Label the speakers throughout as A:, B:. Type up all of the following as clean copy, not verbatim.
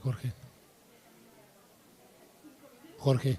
A: Jorge. Jorge.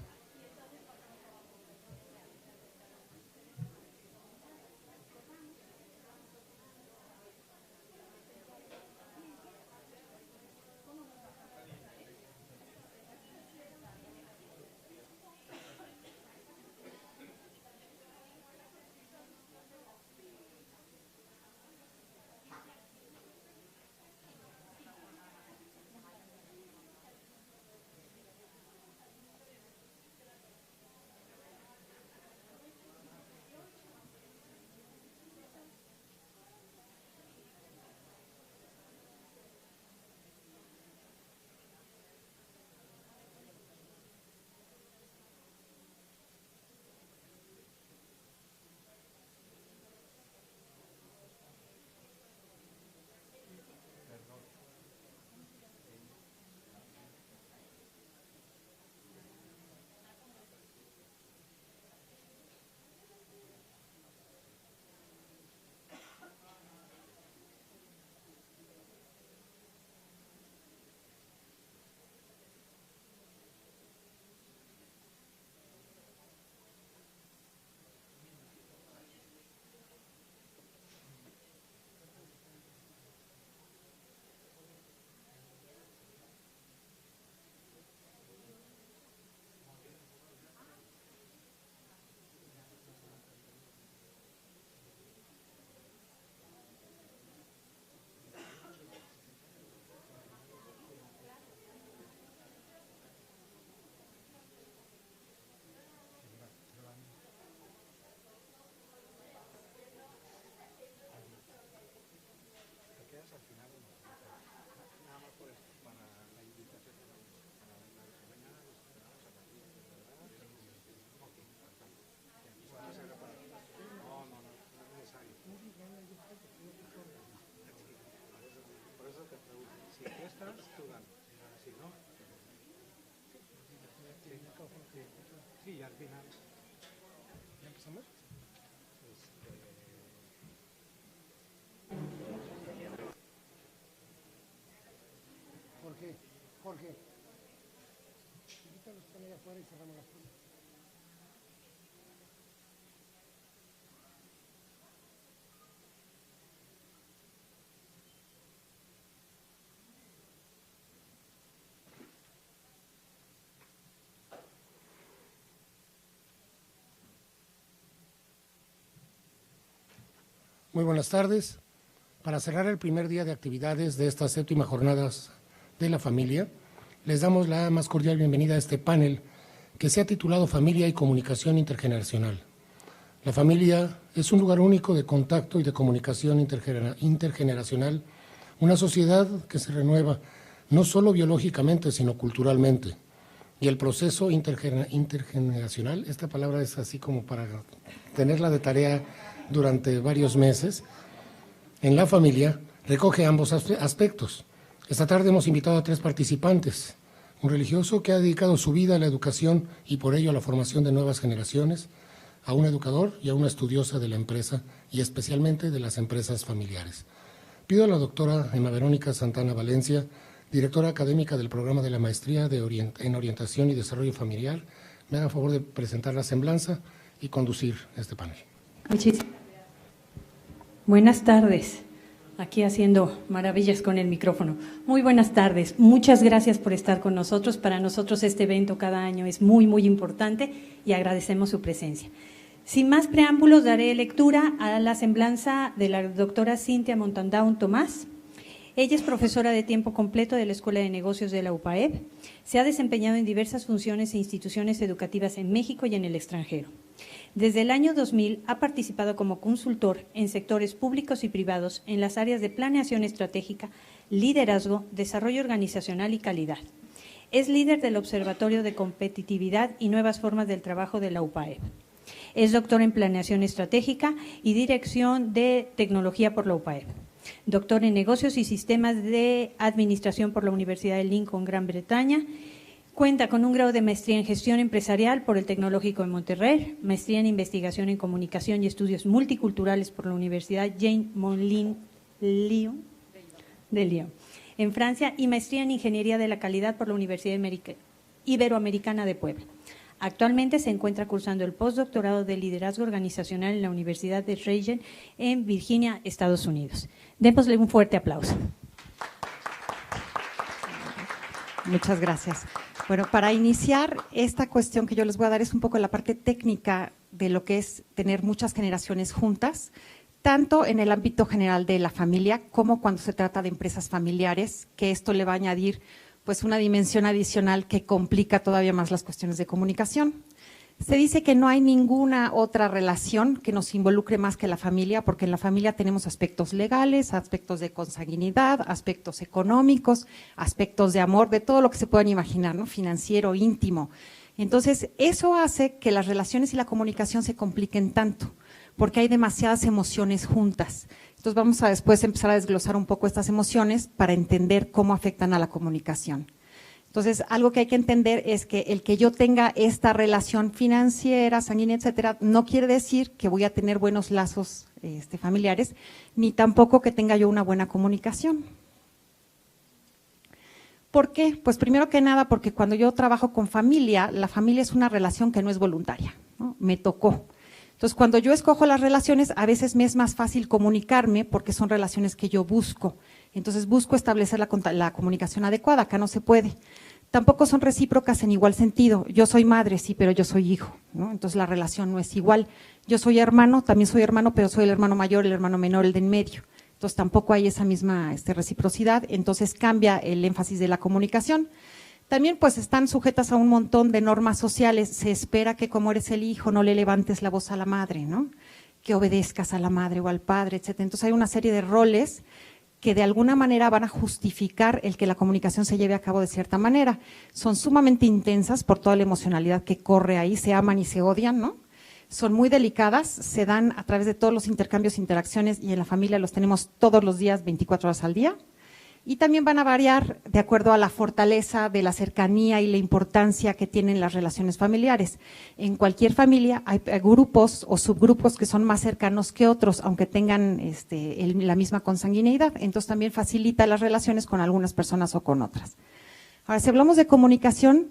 B: Sí, al final. ¿Ya empezamos? Jorge. Ahorita los están allá afuera y cerramos las puertas.
A: Muy buenas tardes. Para cerrar el primer día de actividades de estas 7ª jornadas de la familia, les damos la más cordial bienvenida a este panel que se ha titulado Familia y Comunicación Intergeneracional. La familia es un lugar único de contacto y de comunicación intergeneracional, una sociedad que se renueva no solo biológicamente, sino culturalmente. Y el proceso intergeneracional, esta palabra es así como para tenerla de tarea durante varios meses, en la familia recoge ambos aspectos. Esta tarde hemos invitado a 3 participantes, un religioso que ha dedicado su vida a la educación y por ello a la formación de nuevas generaciones, a un educador y a una estudiosa de la empresa y especialmente de las empresas familiares. Pido a la doctora Emma Verónica Santana Valencia, directora académica del programa de la Maestría en Orientación y Desarrollo Familiar, me haga favor de presentar la semblanza y conducir este panel.
C: Muchísimas gracias. Buenas tardes, aquí haciendo maravillas con el micrófono. Muy buenas tardes, muchas gracias por estar con nosotros. Para nosotros este evento cada año es muy, muy importante y agradecemos su presencia. Sin más preámbulos, daré lectura a la semblanza de la doctora Cintia Montandaun Tomás. Ella es profesora de tiempo completo de la Escuela de Negocios de la UPAEB. Se ha desempeñado en diversas funciones e instituciones educativas en México y en el extranjero. Desde el año 2000 ha participado como consultor en sectores públicos y privados en las áreas de planeación estratégica, liderazgo, desarrollo organizacional y calidad. Es líder del Observatorio de Competitividad y Nuevas Formas del Trabajo de la UPAEB. Es doctor en planeación estratégica y dirección de tecnología por la UPAEB. Doctor en negocios y sistemas de administración por la Universidad de Lincoln, Gran Bretaña. Cuenta con un grado de maestría en gestión empresarial por el Tecnológico de Monterrey, maestría en investigación en comunicación y estudios multiculturales por la Universidad Jane Moulin de Lyon. en Francia y maestría en Ingeniería de la Calidad por la Universidad Iberoamericana de Puebla. Actualmente se encuentra cursando el postdoctorado de Liderazgo Organizacional en la Universidad de Regent en Virginia, Estados Unidos. Démosle un fuerte aplauso.
D: Muchas gracias. Bueno, para iniciar, esta cuestión que yo les voy a dar es un poco la parte técnica de lo que es tener muchas generaciones juntas, tanto en el ámbito general de la familia como cuando se trata de empresas familiares, que esto le va a añadir pues una dimensión adicional que complica todavía más las cuestiones de comunicación. Se dice que no hay ninguna otra relación que nos involucre más que la familia, porque en la familia tenemos aspectos legales, aspectos de consanguinidad, aspectos económicos, aspectos de amor, de todo lo que se puedan imaginar, ¿no? Financiero, íntimo. Entonces, eso hace que las relaciones y la comunicación se compliquen tanto, porque hay demasiadas emociones juntas. Entonces, vamos a después empezar a desglosar un poco estas emociones para entender cómo afectan a la comunicación. Entonces, algo que hay que entender es que el que yo tenga esta relación financiera, sanguínea, etcétera, no quiere decir que voy a tener buenos lazos familiares, ni tampoco que tenga yo una buena comunicación. ¿Por qué? Pues primero que nada, porque cuando yo trabajo con familia, la familia es una relación que no es voluntaria, ¿no? Me tocó. Entonces, cuando yo escojo las relaciones, a veces me es más fácil comunicarme porque son relaciones que yo busco. Entonces, busco establecer la comunicación adecuada, acá no se puede. Tampoco son recíprocas en igual sentido. Yo soy madre, sí, pero yo soy hijo, ¿no? Entonces, la relación no es igual. Yo soy hermano, también soy hermano, pero soy el hermano mayor, el hermano menor, el de en medio. Entonces, tampoco hay esa misma reciprocidad. Entonces, cambia el énfasis de la comunicación. También pues están sujetas a un montón de normas sociales. Se espera que como eres el hijo no le levantes la voz a la madre, ¿no? Que obedezcas a la madre o al padre, etcétera. Entonces hay una serie de roles que de alguna manera van a justificar el que la comunicación se lleve a cabo de cierta manera. Son sumamente intensas por toda la emocionalidad que corre ahí, se aman y se odian, ¿no? Son muy delicadas, se dan a través de todos los intercambios, interacciones y en la familia los tenemos todos los días, 24 horas al día. Y también van a variar de acuerdo a la fortaleza de la cercanía y la importancia que tienen las relaciones familiares. En cualquier familia hay grupos o subgrupos que son más cercanos que otros, aunque tengan la misma consanguineidad. Entonces también facilita las relaciones con algunas personas o con otras. Ahora, si hablamos de comunicación,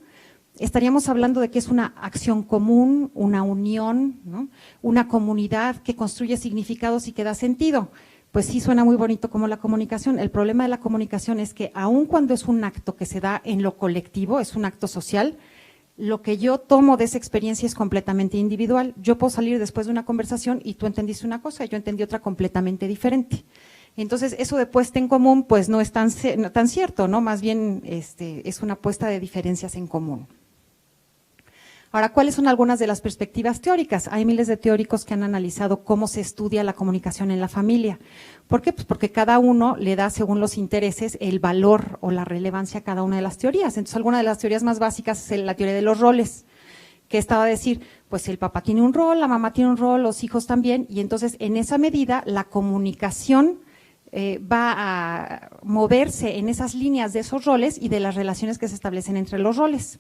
D: estaríamos hablando de que es una acción común, una unión, ¿no? Una comunidad que construye significados y que da sentido. Pues sí suena muy bonito como la comunicación. El problema de la comunicación es que aun cuando es un acto que se da en lo colectivo, es un acto social, lo que yo tomo de esa experiencia es completamente individual. Yo puedo salir después de una conversación y tú entendiste una cosa y yo entendí otra completamente diferente. Entonces, eso de puesta en común pues no es tan cierto, ¿no? Más bien es una puesta de diferencias en común. Ahora, ¿cuáles son algunas de las perspectivas teóricas? Hay miles de teóricos que han analizado cómo se estudia la comunicación en la familia. ¿Por qué? Pues porque cada uno le da, según los intereses, el valor o la relevancia a cada una de las teorías. Entonces, alguna de las teorías más básicas es la teoría de los roles, que estaba a decir, pues el papá tiene un rol, la mamá tiene un rol, los hijos también, y entonces en esa medida la comunicación va a moverse en esas líneas de esos roles y de las relaciones que se establecen entre los roles.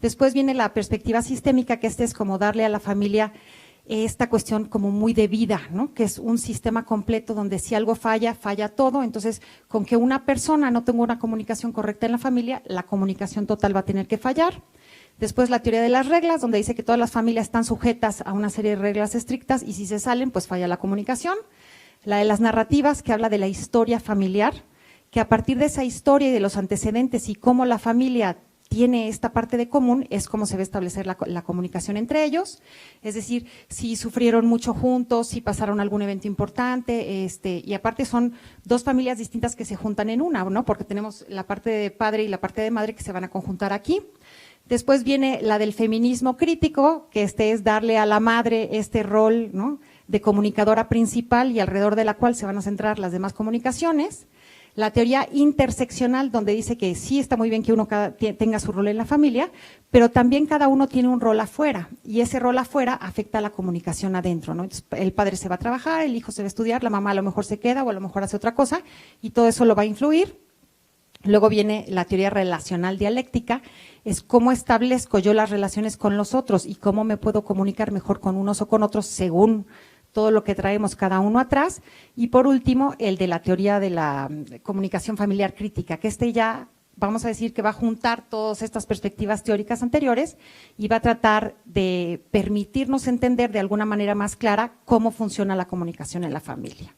D: Después viene la perspectiva sistémica, que es como darle a la familia esta cuestión como muy de vida, ¿no? Que es un sistema completo donde si algo falla, falla todo. Entonces, con que una persona no tenga una comunicación correcta en la familia, la comunicación total va a tener que fallar. Después la teoría de las reglas, donde dice que todas las familias están sujetas a una serie de reglas estrictas y si se salen, pues falla la comunicación. La de las narrativas, que habla de la historia familiar, que a partir de esa historia y de los antecedentes y cómo la familia tiene esta parte de común, es como se va a establecer la comunicación entre ellos, es decir, si sufrieron mucho juntos, si pasaron algún evento importante, y aparte son dos familias distintas que se juntan en una, ¿no? Porque tenemos la parte de padre y la parte de madre que se van a conjuntar aquí. Después viene la del feminismo crítico, que es darle a la madre este rol, ¿no?, de comunicadora principal y alrededor de la cual se van a centrar las demás comunicaciones. La teoría interseccional, donde dice que sí está muy bien que uno tenga su rol en la familia, pero también cada uno tiene un rol afuera, y ese rol afuera afecta a la comunicación adentro, ¿no? Entonces, el padre se va a trabajar, el hijo se va a estudiar, la mamá a lo mejor se queda o a lo mejor hace otra cosa, y todo eso lo va a influir. Luego viene la teoría relacional dialéctica, es cómo establezco yo las relaciones con los otros y cómo me puedo comunicar mejor con unos o con otros según todo lo que traemos cada uno atrás, y por último, el de la teoría de la comunicación familiar crítica, que ya vamos a decir que va a juntar todas estas perspectivas teóricas anteriores y va a tratar de permitirnos entender de alguna manera más clara cómo funciona la comunicación en la familia.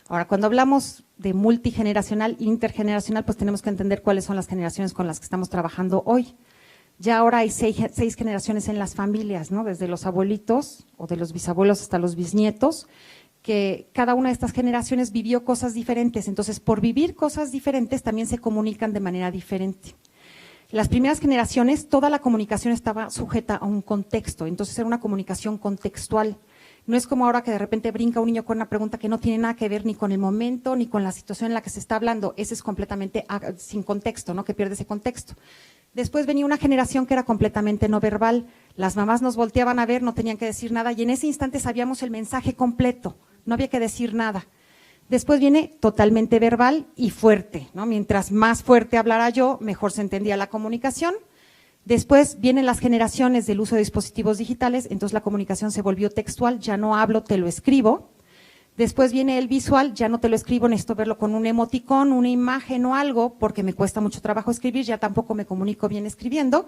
D: Ahora, cuando hablamos de multigeneracional, intergeneracional, pues tenemos que entender cuáles son las generaciones con las que estamos trabajando hoy. Ya ahora hay seis generaciones en las familias, ¿no? Desde los abuelitos o de los bisabuelos hasta los bisnietos, que cada una de estas generaciones vivió cosas diferentes. Entonces, por vivir cosas diferentes, también se comunican de manera diferente. Las primeras generaciones, toda la comunicación estaba sujeta a un contexto, entonces era una comunicación contextual. No es como ahora que de repente brinca un niño con una pregunta que no tiene nada que ver ni con el momento, ni con la situación en la que se está hablando. Ese es completamente sin contexto, ¿no? Que pierde ese contexto. Después venía una generación que era completamente no verbal. Las mamás nos volteaban a ver, no tenían que decir nada y en ese instante sabíamos el mensaje completo, no había que decir nada. Después viene totalmente verbal y fuerte, ¿no? Mientras más fuerte hablara yo, mejor se entendía la comunicación. Después vienen las generaciones del uso de dispositivos digitales, entonces la comunicación se volvió textual, ya no hablo, te lo escribo. Después viene el visual, ya no te lo escribo, necesito verlo con un emoticón, una imagen o algo, porque me cuesta mucho trabajo escribir, ya tampoco me comunico bien escribiendo.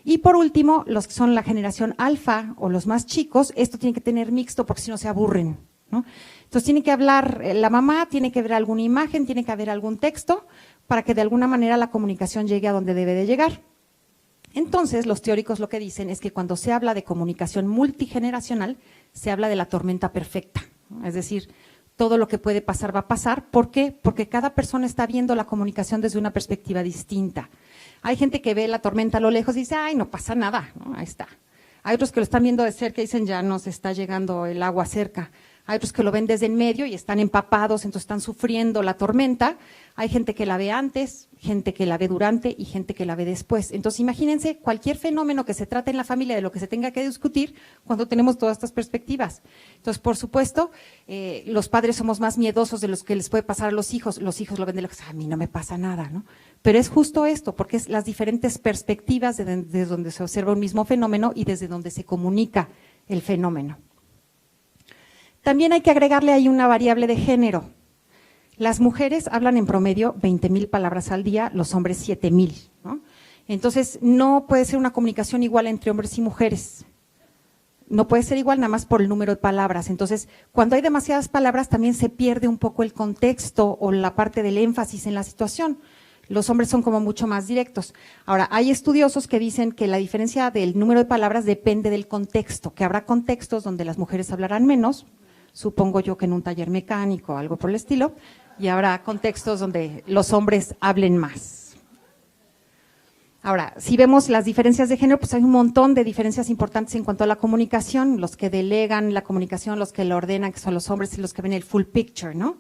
D: Y por último, los que son la generación alfa o los más chicos, esto tiene que tener mixto porque si no se aburren, ¿no? Entonces tiene que hablar la mamá, tiene que ver alguna imagen, tiene que haber algún texto para que de alguna manera la comunicación llegue a donde debe de llegar. Entonces, los teóricos lo que dicen es que cuando se habla de comunicación multigeneracional, se habla de la tormenta perfecta, ¿no? Es decir, todo lo que puede pasar va a pasar. ¿Por qué? Porque cada persona está viendo la comunicación desde una perspectiva distinta. Hay gente que ve la tormenta a lo lejos y dice, ay, no pasa nada, ¿no? Ahí está. Hay otros que lo están viendo de cerca y dicen, ya nos está llegando el agua cerca. Hay otros que lo ven desde en medio y están empapados, entonces están sufriendo la tormenta. Hay gente que la ve antes, gente que la ve durante y gente que la ve después. Entonces, imagínense cualquier fenómeno que se trate en la familia de lo que se tenga que discutir cuando tenemos todas estas perspectivas. Entonces, por supuesto, los padres somos más miedosos de los que les puede pasar a los hijos. Los hijos lo ven de lejos, a mí no me pasa nada, ¿no? Pero es justo esto, porque es las diferentes perspectivas desde donde se observa un mismo fenómeno y desde donde se comunica el fenómeno. También hay que agregarle ahí una variable de género. Las mujeres hablan en promedio 20,000 palabras al día, los hombres 7,000, ¿no? Entonces, no puede ser una comunicación igual entre hombres y mujeres. No puede ser igual nada más por el número de palabras. Entonces, cuando hay demasiadas palabras también se pierde un poco el contexto o la parte del énfasis en la situación. Los hombres son como mucho más directos. Ahora, hay estudiosos que dicen que la diferencia del número de palabras depende del contexto, que habrá contextos donde las mujeres hablarán menos, supongo yo que en un taller mecánico o algo por el estilo, y habrá contextos donde los hombres hablen más. Ahora, si vemos las diferencias de género, pues hay un montón de diferencias importantes en cuanto a la comunicación, los que delegan la comunicación, los que la ordenan, que son los hombres, y los que ven el full picture, ¿no?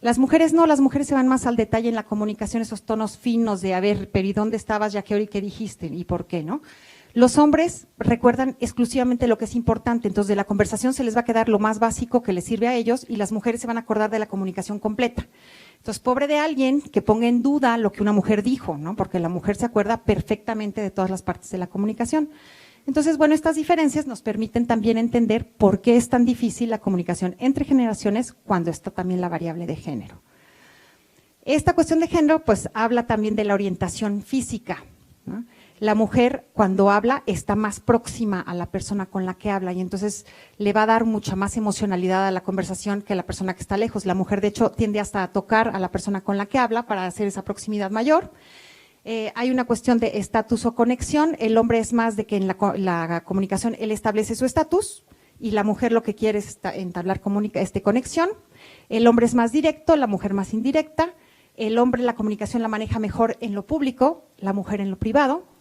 D: Las mujeres no, las mujeres se van más al detalle en la comunicación, esos tonos finos de, a ver, pero ¿y dónde estabas, ya que ahora y qué dijiste y por qué, no? Los hombres recuerdan exclusivamente lo que es importante, entonces de la conversación se les va a quedar lo más básico que les sirve a ellos y las mujeres se van a acordar de la comunicación completa. Entonces, pobre de alguien que ponga en duda lo que una mujer dijo, ¿no? Porque la mujer se acuerda perfectamente de todas las partes de la comunicación. Entonces, bueno, estas diferencias nos permiten también entender por qué es tan difícil la comunicación entre generaciones cuando está también la variable de género. Esta cuestión de género, pues, habla también de la orientación física, ¿no? La mujer cuando habla está más próxima a la persona con la que habla y entonces le va a dar mucha más emocionalidad a la conversación que la persona que está lejos. La mujer de hecho tiende hasta a tocar a la persona con la que habla para hacer esa proximidad mayor. Hay una cuestión de estatus o conexión. El hombre es más de que en la comunicación él establece su estatus y la mujer lo que quiere es entablar conexión. El hombre es más directo, la mujer más indirecta. El hombre la comunicación la maneja mejor en lo público, la mujer en lo privado.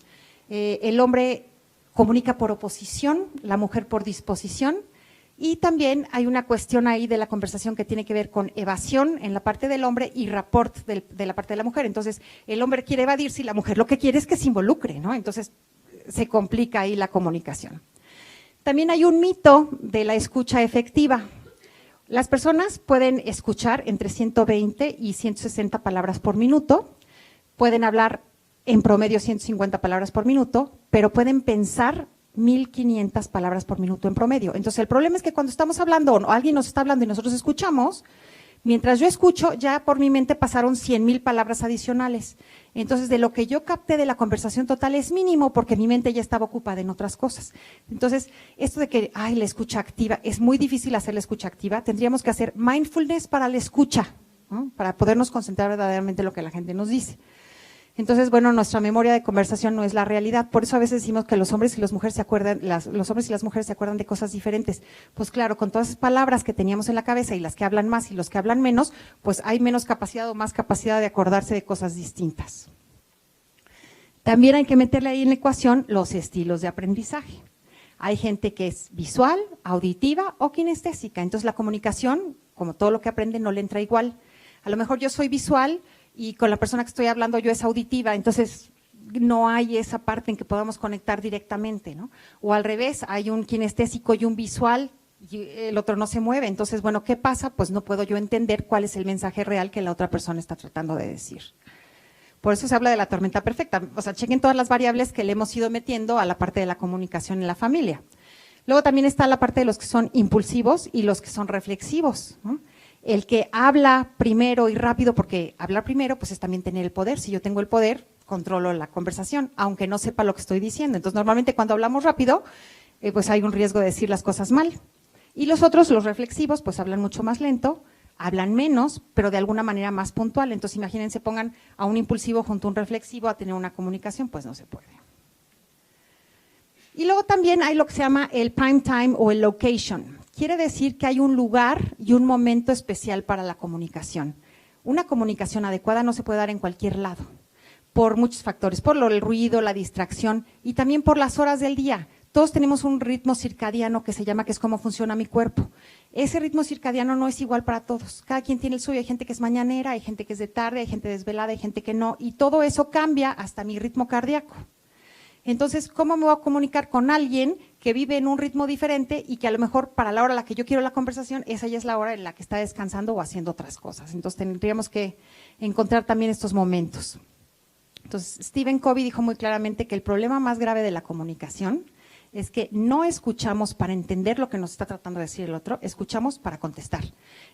D: El hombre comunica por oposición, la mujer por disposición y también hay una cuestión ahí de la conversación que tiene que ver con evasión en la parte del hombre y rapport de la parte de la mujer. Entonces, el hombre quiere evadirse y la mujer lo que quiere es que se involucre, ¿no? Entonces, se complica ahí la comunicación. También hay un mito de la escucha efectiva. Las personas pueden escuchar entre 120 y 160 palabras por minuto, pueden hablar en promedio 150 palabras por minuto, pero pueden pensar 1,500 palabras por minuto en promedio. Entonces, el problema es que cuando estamos hablando o alguien nos está hablando y nosotros escuchamos, mientras yo escucho, ya por mi mente pasaron 100,000 palabras adicionales. Entonces, de lo que yo capté de la conversación total es mínimo porque mi mente ya estaba ocupada en otras cosas. Entonces, esto de que, la escucha activa, es muy difícil hacer la escucha activa. Tendríamos que hacer mindfulness para la escucha, ¿no? Para podernos concentrar verdaderamente en lo que la gente nos dice. Entonces, bueno, nuestra memoria de conversación no es la realidad. Por eso a veces decimos que los hombres y las mujeres se acuerdan, los hombres y las mujeres se acuerdan de cosas diferentes. Pues claro, con todas esas palabras que teníamos en la cabeza y las que hablan más y los que hablan menos, pues hay menos capacidad o más capacidad de acordarse de cosas distintas. También hay que meterle ahí en la ecuación los estilos de aprendizaje. Hay gente que es visual, auditiva o kinestésica. Entonces, la comunicación, como todo lo que aprende, no le entra igual. A lo mejor yo soy visual y con la persona que estoy hablando yo es auditiva, entonces no hay esa parte en que podamos conectar directamente, ¿no? O al revés, hay un kinestésico y un visual y el otro no se mueve, entonces, bueno, ¿qué pasa? Pues no puedo yo entender cuál es el mensaje real que la otra persona está tratando de decir. Por eso se habla de la tormenta perfecta, o sea, chequen todas las variables que le hemos ido metiendo a la parte de la comunicación en la familia. Luego también está la parte de los que son impulsivos y los que son reflexivos, ¿no? El que habla primero y rápido, porque hablar primero pues es también tener el poder. Si yo tengo el poder, controlo la conversación, aunque no sepa lo que estoy diciendo. Entonces, normalmente cuando hablamos rápido, pues hay un riesgo de decir las cosas mal. Y los otros, los reflexivos, pues hablan mucho más lento, hablan menos, pero de alguna manera más puntual. Entonces, imagínense, pongan a un impulsivo junto a un reflexivo a tener una comunicación, pues no se puede. Y luego también hay lo que se llama el prime time o el location. Quiere decir que hay un lugar y un momento especial para la comunicación. Una comunicación adecuada no se puede dar en cualquier lado, por muchos factores, por el ruido, la distracción y también por las horas del día. Todos tenemos un ritmo circadiano que se llama, que es cómo funciona mi cuerpo. Ese ritmo circadiano no es igual para todos. Cada quien tiene el suyo. Hay gente que es mañanera, hay gente que es de tarde, hay gente desvelada, hay gente que no. Y todo eso cambia hasta mi ritmo cardíaco. Entonces, ¿cómo me voy a comunicar con alguien que vive en un ritmo diferente y que a lo mejor para la hora a la que yo quiero la conversación, esa ya es la hora en la que está descansando o haciendo otras cosas? Entonces, tendríamos que encontrar también estos momentos. Entonces, Stephen Covey dijo muy claramente que el problema más grave de la comunicación es que no escuchamos para entender lo que nos está tratando de decir el otro, escuchamos para contestar.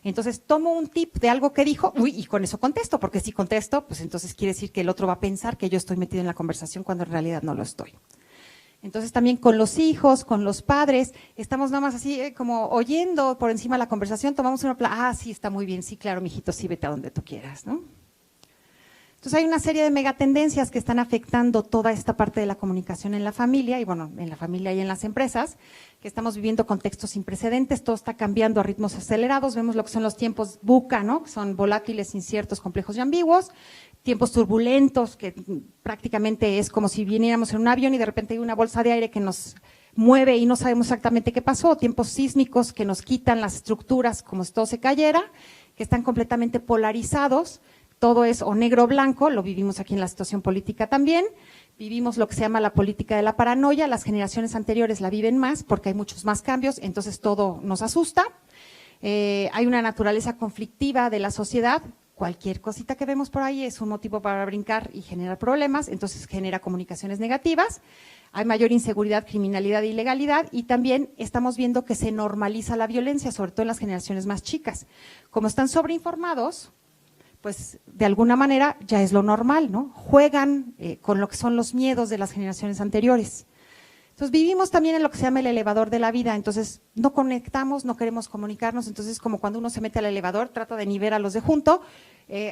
D: Entonces, tomo un tip de algo que dijo, y con eso contesto, porque si contesto, pues entonces quiere decir que el otro va a pensar que yo estoy metido en la conversación cuando en realidad no lo estoy. Entonces, también con los hijos, con los padres, estamos nada más así como oyendo por encima de la conversación, tomamos una sí, está muy bien, sí, claro, mijito, sí, vete a donde tú quieras, ¿no? Entonces, hay una serie de megatendencias que están afectando toda esta parte de la comunicación en la familia, y bueno, en la familia y en las empresas, que estamos viviendo contextos sin precedentes, todo está cambiando a ritmos acelerados, vemos lo que son los tiempos VUCA, ¿no? Que son volátiles, inciertos, complejos y ambiguos, tiempos turbulentos, que prácticamente es como si viniéramos en un avión y de repente hay una bolsa de aire que nos mueve y no sabemos exactamente qué pasó, tiempos sísmicos que nos quitan las estructuras como si todo se cayera, que están completamente polarizados. Todo es o negro o blanco, lo vivimos aquí en la situación política también, vivimos lo que se llama la política de la paranoia, las generaciones anteriores la viven más porque hay muchos más cambios, entonces todo nos asusta, hay una naturaleza conflictiva de la sociedad, cualquier cosita que vemos por ahí es un motivo para brincar y generar problemas, entonces genera comunicaciones negativas, hay mayor inseguridad, criminalidad e ilegalidad y también estamos viendo que se normaliza la violencia, sobre todo en las generaciones más chicas. Como están sobreinformados, pues de alguna manera ya es lo normal, ¿no? Juegan con lo que son los miedos de las generaciones anteriores. Entonces vivimos también en lo que se llama el elevador de la vida, entonces no conectamos, no queremos comunicarnos, entonces como cuando uno se mete al elevador, trata de nivelar a los de junto,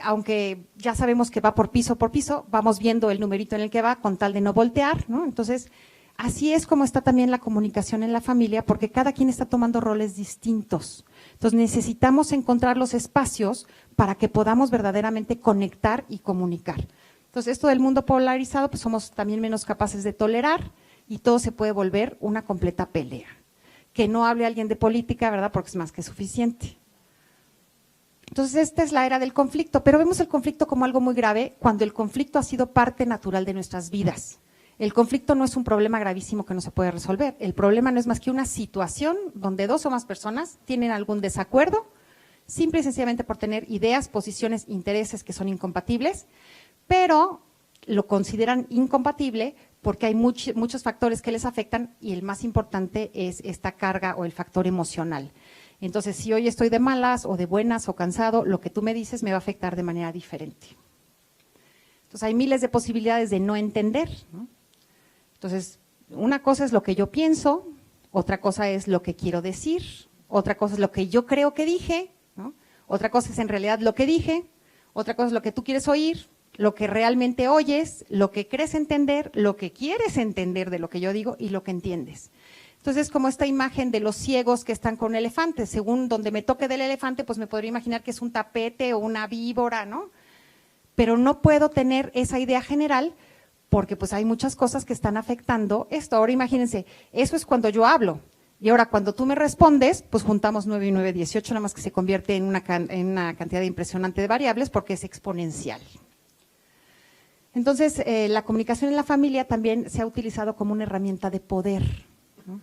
D: aunque ya sabemos que va por piso, vamos viendo el numerito en el que va con tal de no voltear, ¿no? Entonces, así es como está también la comunicación en la familia, porque cada quien está tomando roles distintos. Entonces necesitamos encontrar los espacios para que podamos verdaderamente conectar y comunicar. Entonces esto del mundo polarizado, pues somos también menos capaces de tolerar y todo se puede volver una completa pelea. Que no hable alguien de política, ¿verdad? Porque es más que suficiente. Entonces esta es la era del conflicto, pero vemos el conflicto como algo muy grave cuando el conflicto ha sido parte natural de nuestras vidas. El conflicto no es un problema gravísimo que no se puede resolver. El problema no es más que una situación donde dos o más personas tienen algún desacuerdo, simple y sencillamente por tener ideas, posiciones, intereses que son incompatibles, pero lo consideran incompatible porque hay muchos factores que les afectan y el más importante es esta carga o el factor emocional. Entonces, si hoy estoy de malas o de buenas o cansado, lo que tú me dices me va a afectar de manera diferente. Entonces, hay miles de posibilidades de no entender, ¿no? Entonces, una cosa es lo que yo pienso, otra cosa es lo que quiero decir, otra cosa es lo que yo creo que dije, ¿no? Otra cosa es en realidad lo que dije, otra cosa es lo que tú quieres oír, lo que realmente oyes, lo que crees entender, lo que quieres entender de lo que yo digo y lo que entiendes. Entonces, como esta imagen de los ciegos que están con elefantes, según donde me toque del elefante, pues me podría imaginar que es un tapete o una víbora, ¿no? Pero no puedo tener esa idea general porque pues hay muchas cosas que están afectando esto. Ahora imagínense, eso es cuando yo hablo. Y ahora cuando tú me respondes, pues juntamos 9 y 9, 18, nada más que se convierte en una cantidad impresionante de variables porque es exponencial. Entonces, la comunicación en la familia también se ha utilizado como una herramienta de poder, ¿no?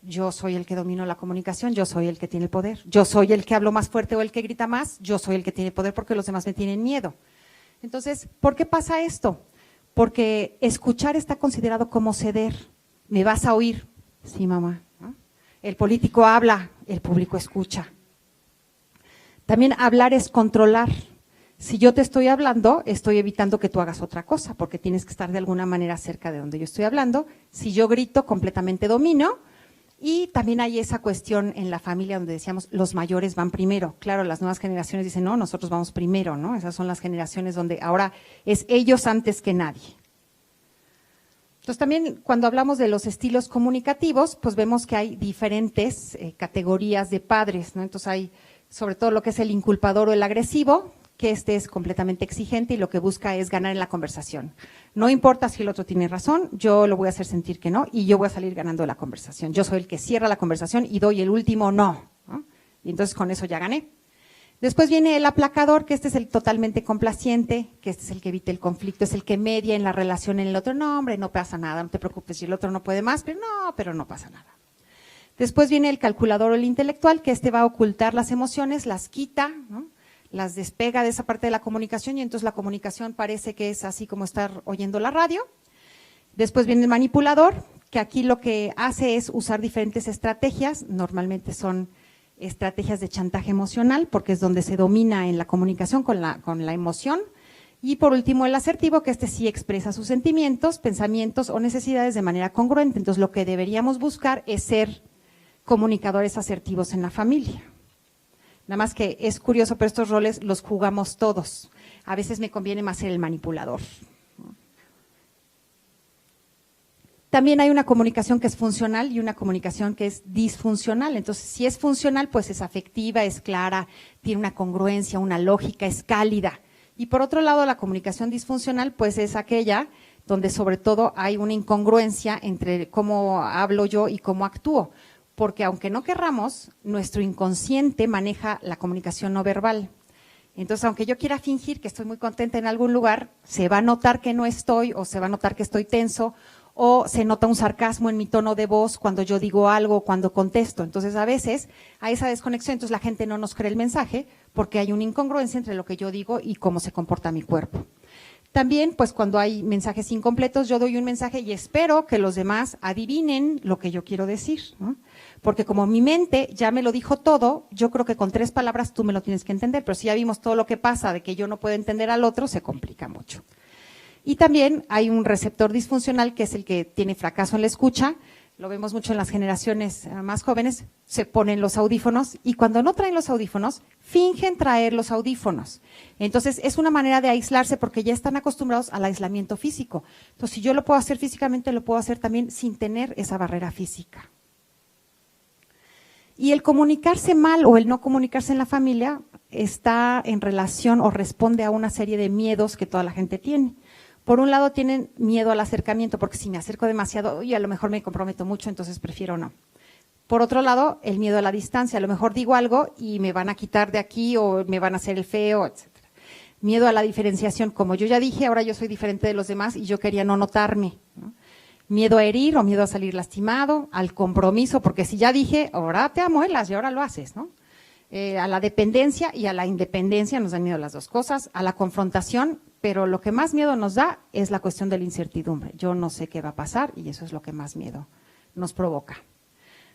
D: Yo soy el que domino la comunicación, yo soy el que tiene el poder, yo soy el que hablo más fuerte o el que grita más, yo soy el que tiene poder porque los demás me tienen miedo. Entonces, ¿por qué pasa esto? Porque escuchar está considerado como ceder. ¿Me vas a oír? Sí, mamá, ¿no? El político habla, el público escucha. También hablar es controlar. Si yo te estoy hablando, estoy evitando que tú hagas otra cosa, porque tienes que estar de alguna manera cerca de donde yo estoy hablando. Si yo grito, completamente domino. Y también hay esa cuestión en la familia donde decíamos, los mayores van primero. Claro, las nuevas generaciones dicen, no, nosotros vamos primero, ¿no? Esas son las generaciones donde ahora es ellos antes que nadie. Entonces también cuando hablamos de los estilos comunicativos, pues vemos que hay diferentes categorías de padres, ¿no? Entonces hay sobre todo lo que es el inculpador o el agresivo, que este es completamente exigente y lo que busca es ganar en la conversación. No importa si el otro tiene razón, yo lo voy a hacer sentir que no y yo voy a salir ganando la conversación. Yo soy el que cierra la conversación y doy el último no, ¿no? Y entonces con eso ya gané. Después viene el aplacador, que este es el totalmente complaciente, que este es el que evita el conflicto, es el que media en la relación en el otro. No, hombre, no pasa nada, no te preocupes, si el otro no puede más, pero no pasa nada. Después viene el calculador o el intelectual, que este va a ocultar las emociones, las quita, ¿no? Las despega de esa parte de la comunicación y entonces la comunicación parece que es así como estar oyendo la radio. Después viene el manipulador, que aquí lo que hace es usar diferentes estrategias, normalmente son estrategias de chantaje emocional, porque es donde se domina en la comunicación con la emoción. Y por último el asertivo, que este sí expresa sus sentimientos, pensamientos o necesidades de manera congruente. Entonces lo que deberíamos buscar es ser comunicadores asertivos en la familia. Nada más que es curioso, pero estos roles los jugamos todos. A veces me conviene más ser el manipulador. También hay una comunicación que es funcional y una comunicación que es disfuncional. Entonces, si es funcional, pues es afectiva, es clara, tiene una congruencia, una lógica, es cálida. Y por otro lado, la comunicación disfuncional, pues es aquella donde sobre todo hay una incongruencia entre cómo hablo yo y cómo actúo. Porque aunque no querramos, nuestro inconsciente maneja la comunicación no verbal. Entonces, aunque yo quiera fingir que estoy muy contenta en algún lugar, se va a notar que no estoy, o se va a notar que estoy tenso, o se nota un sarcasmo en mi tono de voz cuando yo digo algo, cuando contesto. Entonces, a veces hay esa desconexión, entonces la gente no nos cree el mensaje, porque hay una incongruencia entre lo que yo digo y cómo se comporta mi cuerpo. También, pues cuando hay mensajes incompletos, yo doy un mensaje y espero que los demás adivinen lo que yo quiero decir, ¿no? Porque como mi mente ya me lo dijo todo, yo creo que con 3 palabras tú me lo tienes que entender, pero si ya vimos todo lo que pasa de que yo no puedo entender al otro, se complica mucho. Y también hay un receptor disfuncional que es el que tiene fracaso en la escucha, lo vemos mucho en las generaciones más jóvenes, se ponen los audífonos y cuando no traen los audífonos, fingen traer los audífonos. Entonces, es una manera de aislarse porque ya están acostumbrados al aislamiento físico. Entonces, si yo lo puedo hacer físicamente, lo puedo hacer también sin tener esa barrera física. Y el comunicarse mal o el no comunicarse en la familia está en relación o responde a una serie de miedos que toda la gente tiene. Por un lado tienen miedo al acercamiento, porque si me acerco demasiado, a lo mejor me comprometo mucho, entonces prefiero no. Por otro lado, el miedo a la distancia, a lo mejor digo algo y me van a quitar de aquí o me van a hacer el feo, etcétera. Miedo a la diferenciación, como yo ya dije, ahora yo soy diferente de los demás y yo quería no notarme, ¿no? Miedo a herir o miedo a salir lastimado, al compromiso, porque si ya dije, ahora te amuelas y ahora lo haces, ¿no? A la dependencia y a la independencia, nos dan miedo las dos cosas, a la confrontación, pero lo que más miedo nos da es la cuestión de la incertidumbre. Yo no sé qué va a pasar y eso es lo que más miedo nos provoca.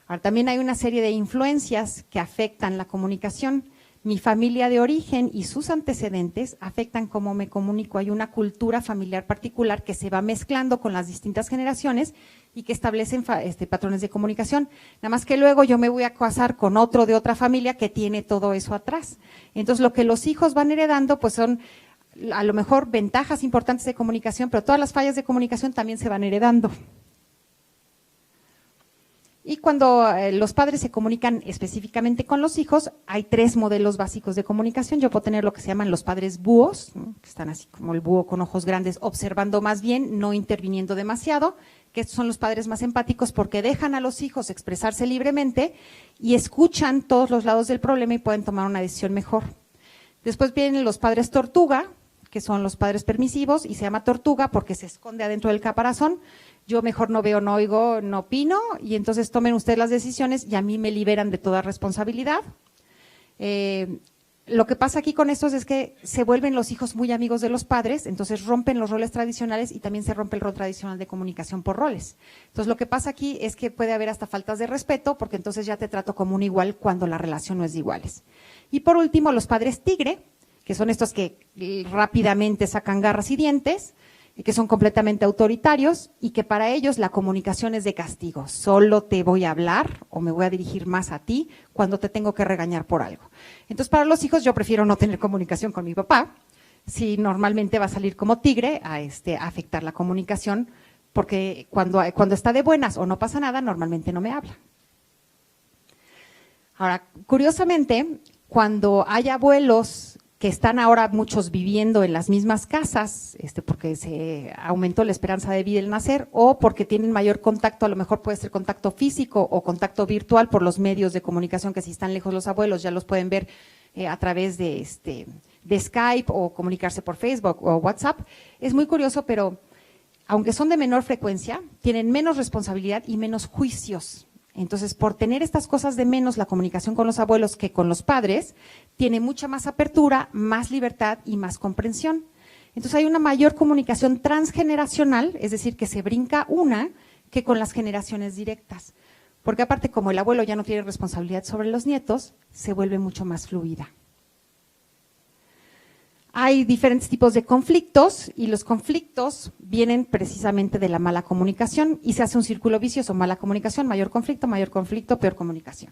D: Ahora, también hay una serie de influencias que afectan la comunicación. Mi familia de origen y sus antecedentes afectan cómo me comunico. Hay una cultura familiar particular que se va mezclando con las distintas generaciones y que establecen patrones de comunicación. Nada más que luego yo me voy a casar con otro de otra familia que tiene todo eso atrás. Entonces, lo que los hijos van heredando, pues son a lo mejor ventajas importantes de comunicación, pero todas las fallas de comunicación también se van heredando. Y cuando los padres se comunican específicamente con los hijos, hay 3 modelos básicos de comunicación. Yo puedo tener lo que se llaman los padres búhos, ¿no?, que están así como el búho con ojos grandes, observando más bien, no interviniendo demasiado, que estos son los padres más empáticos porque dejan a los hijos expresarse libremente y escuchan todos los lados del problema y pueden tomar una decisión mejor. Después vienen los padres tortuga, que son los padres permisivos, y se llama tortuga porque se esconde adentro del caparazón. Yo mejor no veo, no oigo, no opino, y entonces tomen ustedes las decisiones y a mí me liberan de toda responsabilidad. Lo que pasa aquí con estos es que se vuelven los hijos muy amigos de los padres, entonces rompen los roles tradicionales y también se rompe el rol tradicional de comunicación por roles. Entonces, lo que pasa aquí es que puede haber hasta faltas de respeto, porque entonces ya te trato como un igual cuando la relación no es de iguales. Y por último, los padres tigre, que son estos que rápidamente sacan garras y dientes, que son completamente autoritarios y que para ellos la comunicación es de castigo. Solo te voy a hablar o me voy a dirigir más a ti cuando te tengo que regañar por algo. Entonces, para los hijos yo prefiero no tener comunicación con mi papá, si normalmente va a salir como tigre a afectar la comunicación, porque cuando está de buenas o no pasa nada, normalmente no me habla. Ahora, curiosamente, cuando hay abuelos que están ahora muchos viviendo en las mismas casas, porque se aumentó la esperanza de vida al nacer, o porque tienen mayor contacto, a lo mejor puede ser contacto físico o contacto virtual por los medios de comunicación, que si están lejos los abuelos ya los pueden ver a través de Skype o comunicarse por Facebook o WhatsApp. Es muy curioso, pero aunque son de menor frecuencia, tienen menos responsabilidad y menos juicios. Entonces, por tener estas cosas de menos, la comunicación con los abuelos que con los padres tiene mucha más apertura, más libertad y más comprensión. Entonces, hay una mayor comunicación transgeneracional, es decir, que se brinca una que con las generaciones directas. Porque aparte, como el abuelo ya no tiene responsabilidad sobre los nietos, se vuelve mucho más fluida. Hay diferentes tipos de conflictos y los conflictos vienen precisamente de la mala comunicación y se hace un círculo vicioso: mala comunicación, mayor conflicto, peor comunicación.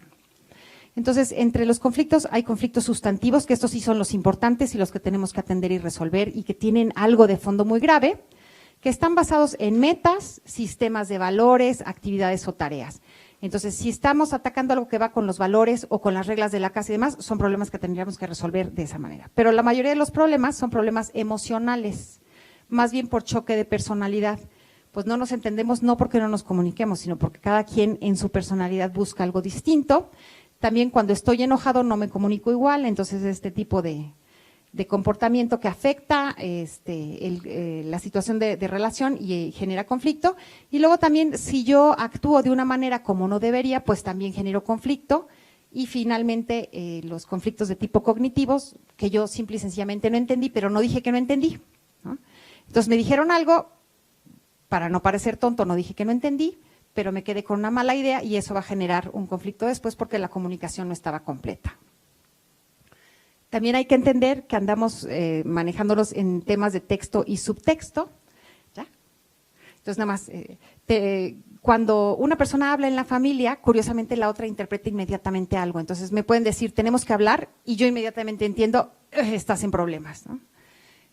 D: Entonces, entre los conflictos hay conflictos sustantivos, que estos sí son los importantes y los que tenemos que atender y resolver y que tienen algo de fondo muy grave, que están basados en metas, sistemas de valores, actividades o tareas. Entonces, si estamos atacando algo que va con los valores o con las reglas de la casa y demás, son problemas que tendríamos que resolver de esa manera. Pero la mayoría de los problemas son problemas emocionales, más bien por choque de personalidad. Pues no nos entendemos no porque no nos comuniquemos, sino porque cada quien en su personalidad busca algo distinto. También cuando estoy enojado no me comunico igual, entonces este tipo de comportamiento que afecta la situación de relación y genera conflicto. Y luego también, si yo actúo de una manera como no debería, pues también genero conflicto. Y finalmente, los conflictos de tipo cognitivos, que yo simple y sencillamente no entendí, pero no dije que no entendí, ¿no? Entonces me dijeron algo, para no parecer tonto, no dije que no entendí, pero me quedé con una mala idea y eso va a generar un conflicto después porque la comunicación no estaba completa. También hay que entender que andamos manejándonos en temas de texto y subtexto, ¿ya? Entonces, nada más, cuando una persona habla en la familia, curiosamente la otra interpreta inmediatamente algo. Entonces, me pueden decir, tenemos que hablar, y yo inmediatamente entiendo, estás en problemas, ¿no?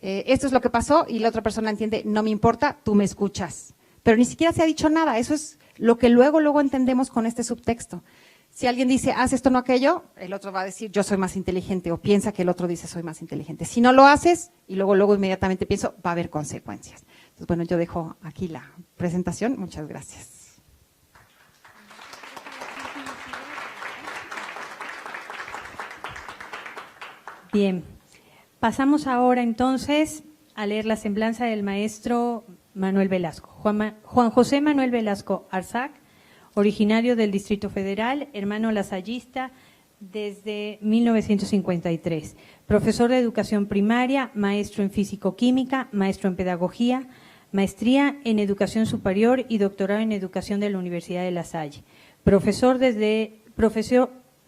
D: Esto es lo que pasó, y la otra persona entiende, no me importa, tú me escuchas. Pero ni siquiera se ha dicho nada, eso es lo que luego entendemos con este subtexto. Si alguien dice, haz esto, no aquello, el otro va a decir, yo soy más inteligente, o piensa que el otro dice, soy más inteligente. Si no lo haces, y luego inmediatamente pienso, va a haber consecuencias. Entonces, bueno, yo dejo aquí la presentación. Muchas gracias.
C: Bien, pasamos ahora entonces a leer la semblanza del maestro Manuel Velasco. Juan José Manuel Velasco Arzac, originario del Distrito Federal, hermano lasallista Desde 1953. Profesor de educación primaria, maestro en físico-química, maestro en pedagogía, maestría en educación superior y doctorado en educación de la Universidad de La Salle. Profesor de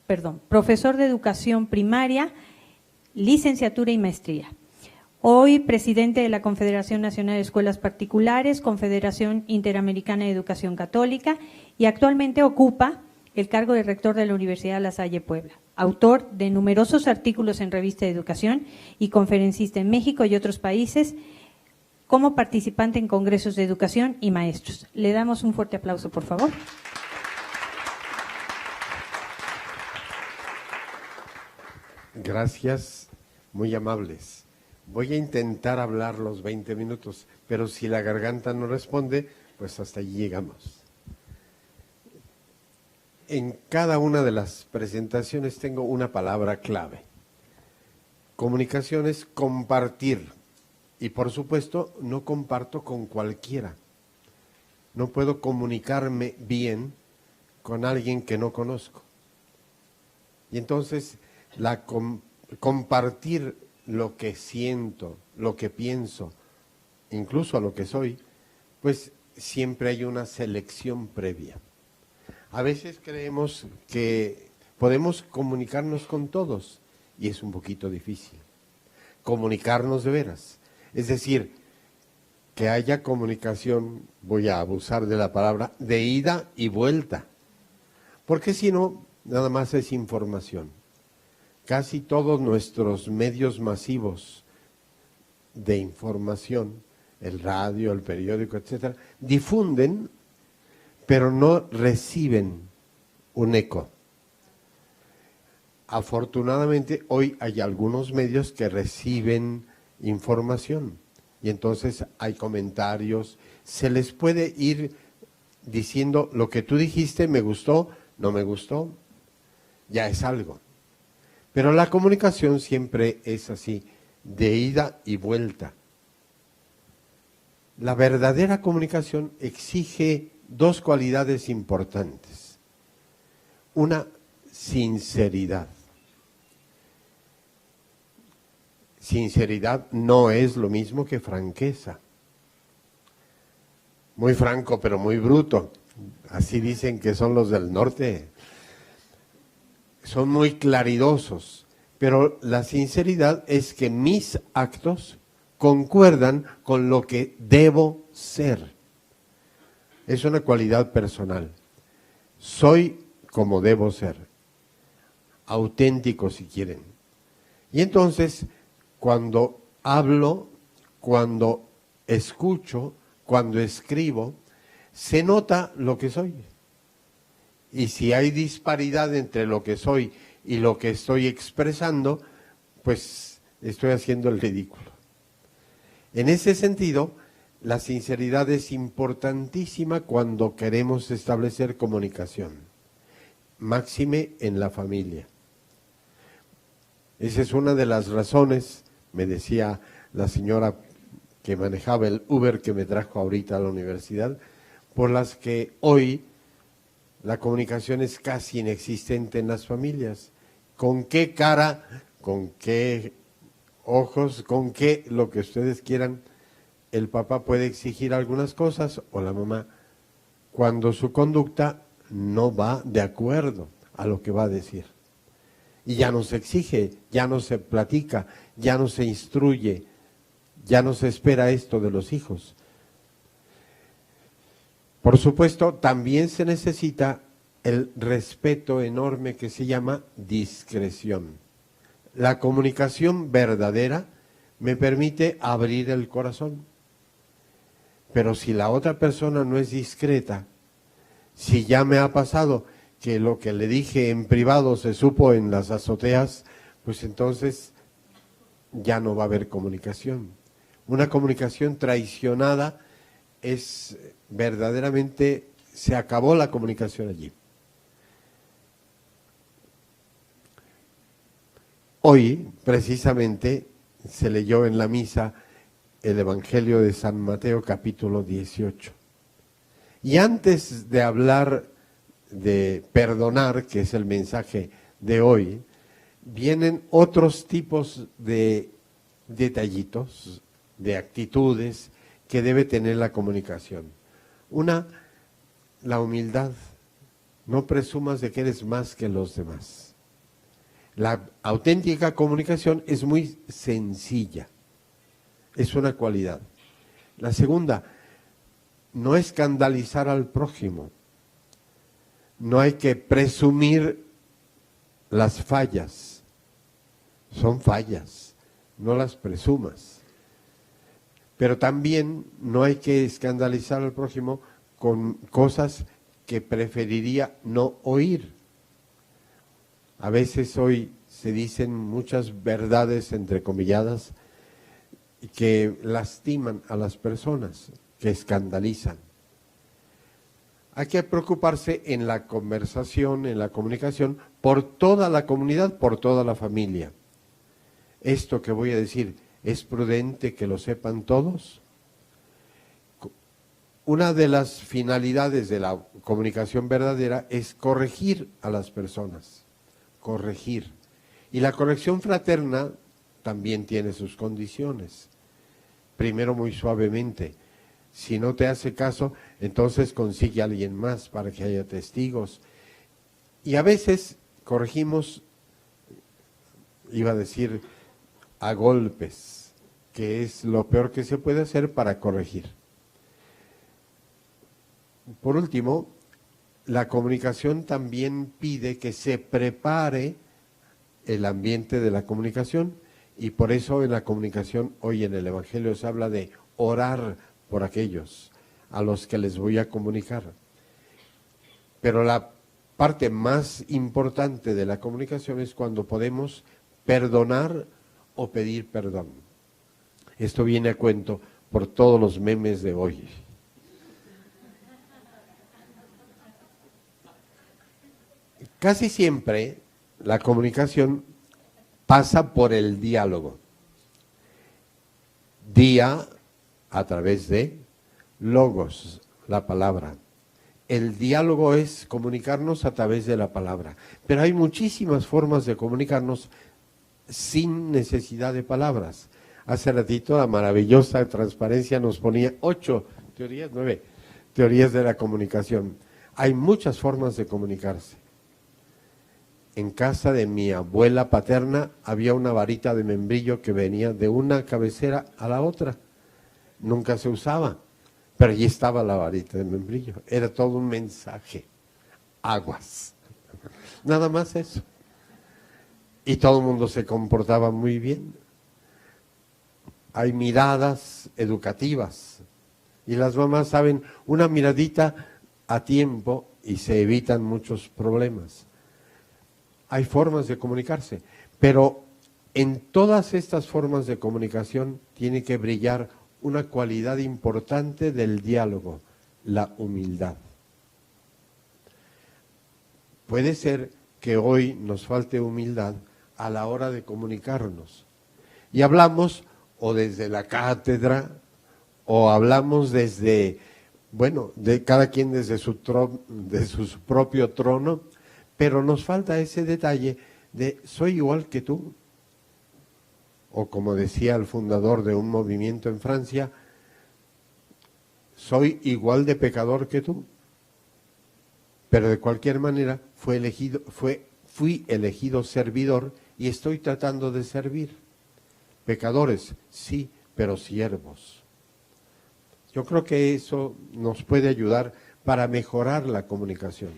C: educación primaria, licenciatura y maestría. Hoy presidente de la Confederación Nacional de Escuelas Particulares, Confederación Interamericana de Educación Católica y actualmente ocupa el cargo de rector de la Universidad de La Salle Puebla. Autor de numerosos artículos en Revista de Educación y conferencista en México y otros países como participante en congresos de educación y maestros. Le damos un fuerte aplauso, por favor.
E: Gracias, muy amables. Voy a intentar hablar los 20 minutos, pero si la garganta no responde, pues hasta allí llegamos. En cada una de las presentaciones tengo una palabra clave. Comunicación es compartir. Y por supuesto, no comparto con cualquiera. No puedo comunicarme bien con alguien que no conozco. Y entonces, compartir lo que siento, lo que pienso, incluso a lo que soy, pues siempre hay una selección previa. A veces creemos que podemos comunicarnos con todos y es un poquito difícil. Comunicarnos de veras. Es decir, que haya comunicación, voy a abusar de la palabra, de ida y vuelta. Porque si no, nada más es información. Casi todos nuestros medios masivos de información, el radio, el periódico, etcétera, difunden, pero no reciben un eco. Afortunadamente, hoy hay algunos medios que reciben información y entonces hay comentarios, se les puede ir diciendo lo que tú dijiste, me gustó, no me gustó, ya es algo. Pero la comunicación siempre es así, de ida y vuelta. La verdadera comunicación exige dos cualidades importantes. Una, sinceridad. Sinceridad no es lo mismo que franqueza. Muy franco, pero muy bruto. Así dicen que son los del norte. Son muy claridosos. Pero la sinceridad es que mis actos concuerdan con lo que debo ser. Es una cualidad personal. Soy como debo ser. Auténtico, si quieren. Y entonces, cuando hablo, cuando escucho, cuando escribo, se nota lo que soy. Y si hay disparidad entre lo que soy y lo que estoy expresando, pues estoy haciendo el ridículo. En ese sentido, la sinceridad es importantísima cuando queremos establecer comunicación, máxime en la familia. Esa es una de las razones, me decía la señora que manejaba el Uber que me trajo ahorita a la universidad, por las que hoy la comunicación es casi inexistente en las familias. ¿Con qué cara, con qué ojos, con qué lo que ustedes quieran, el papá puede exigir algunas cosas o la mamá, cuando su conducta no va de acuerdo a lo que va a decir? Y ya no se exige, ya no se platica, ya no se instruye, ya no se espera esto de los hijos. Por supuesto, también se necesita el respeto enorme que se llama discreción. La comunicación verdadera me permite abrir el corazón. Pero si la otra persona no es discreta, si ya me ha pasado que lo que le dije en privado se supo en las azoteas, pues entonces ya no va a haber comunicación. Una comunicación traicionada es verdaderamente, se acabó la comunicación allí. Hoy, precisamente, se leyó en la misa el Evangelio de San Mateo, capítulo 18. Y antes de hablar de perdonar, que es el mensaje de hoy, vienen otros tipos de detallitos, de actitudes que debe tener la comunicación. Una, la humildad. No presumas de que eres más que los demás. La auténtica comunicación es muy sencilla. Es una cualidad. La segunda, no escandalizar al prójimo. No hay que presumir las fallas. Son fallas, no las presumas. Pero también no hay que escandalizar al prójimo con cosas que preferiría no oír. A veces hoy se dicen muchas verdades entrecomilladas que lastiman a las personas, que escandalizan. Hay que preocuparse en la conversación, en la comunicación, por toda la comunidad, por toda la familia. Esto que voy a decir, ¿es prudente que lo sepan todos? Una de las finalidades de la comunicación verdadera es corregir a las personas, corregir. Y la corrección fraterna también tiene sus condiciones. Primero, muy suavemente. Si no te hace caso, entonces consigue a alguien más para que haya testigos. Y a veces corregimos, iba a decir, a golpes, que es lo peor que se puede hacer para corregir. Por último, la comunicación también pide que se prepare el ambiente de la comunicación, y por eso en la comunicación hoy en el Evangelio se habla de orar por aquellos a los que les voy a comunicar. Pero la parte más importante de la comunicación es cuando podemos perdonar o pedir perdón. Esto viene a cuento por todos los memes de hoy. Casi siempre la comunicación pasa por el diálogo. Día a través de logos, la palabra. El diálogo es comunicarnos a través de la palabra. Pero hay muchísimas formas de comunicarnos sin necesidad de palabras. Hace ratito la maravillosa Transparencia nos ponía 9 teorías de la comunicación. Hay muchas formas de comunicarse. En casa de mi abuela paterna había una varita de membrillo que venía de una cabecera a la otra. Nunca se usaba, pero allí estaba la varita de membrillo. Era todo un mensaje. Aguas. Nada más eso. Y todo el mundo se comportaba muy bien. Hay miradas educativas. Y las mamás saben, una miradita a tiempo y se evitan muchos problemas. Hay formas de comunicarse, pero en todas estas formas de comunicación tiene que brillar una cualidad importante del diálogo, la humildad. Puede ser que hoy nos falte humildad a la hora de comunicarnos. Y hablamos o desde la cátedra, o hablamos desde, de cada quien desde su propio trono, pero nos falta ese detalle de soy igual que tú. O como decía el fundador de un movimiento en Francia, soy igual de pecador que tú. Pero de cualquier manera fui elegido servidor y estoy tratando de servir. Pecadores, sí, pero siervos. Yo creo que eso nos puede ayudar para mejorar la comunicación.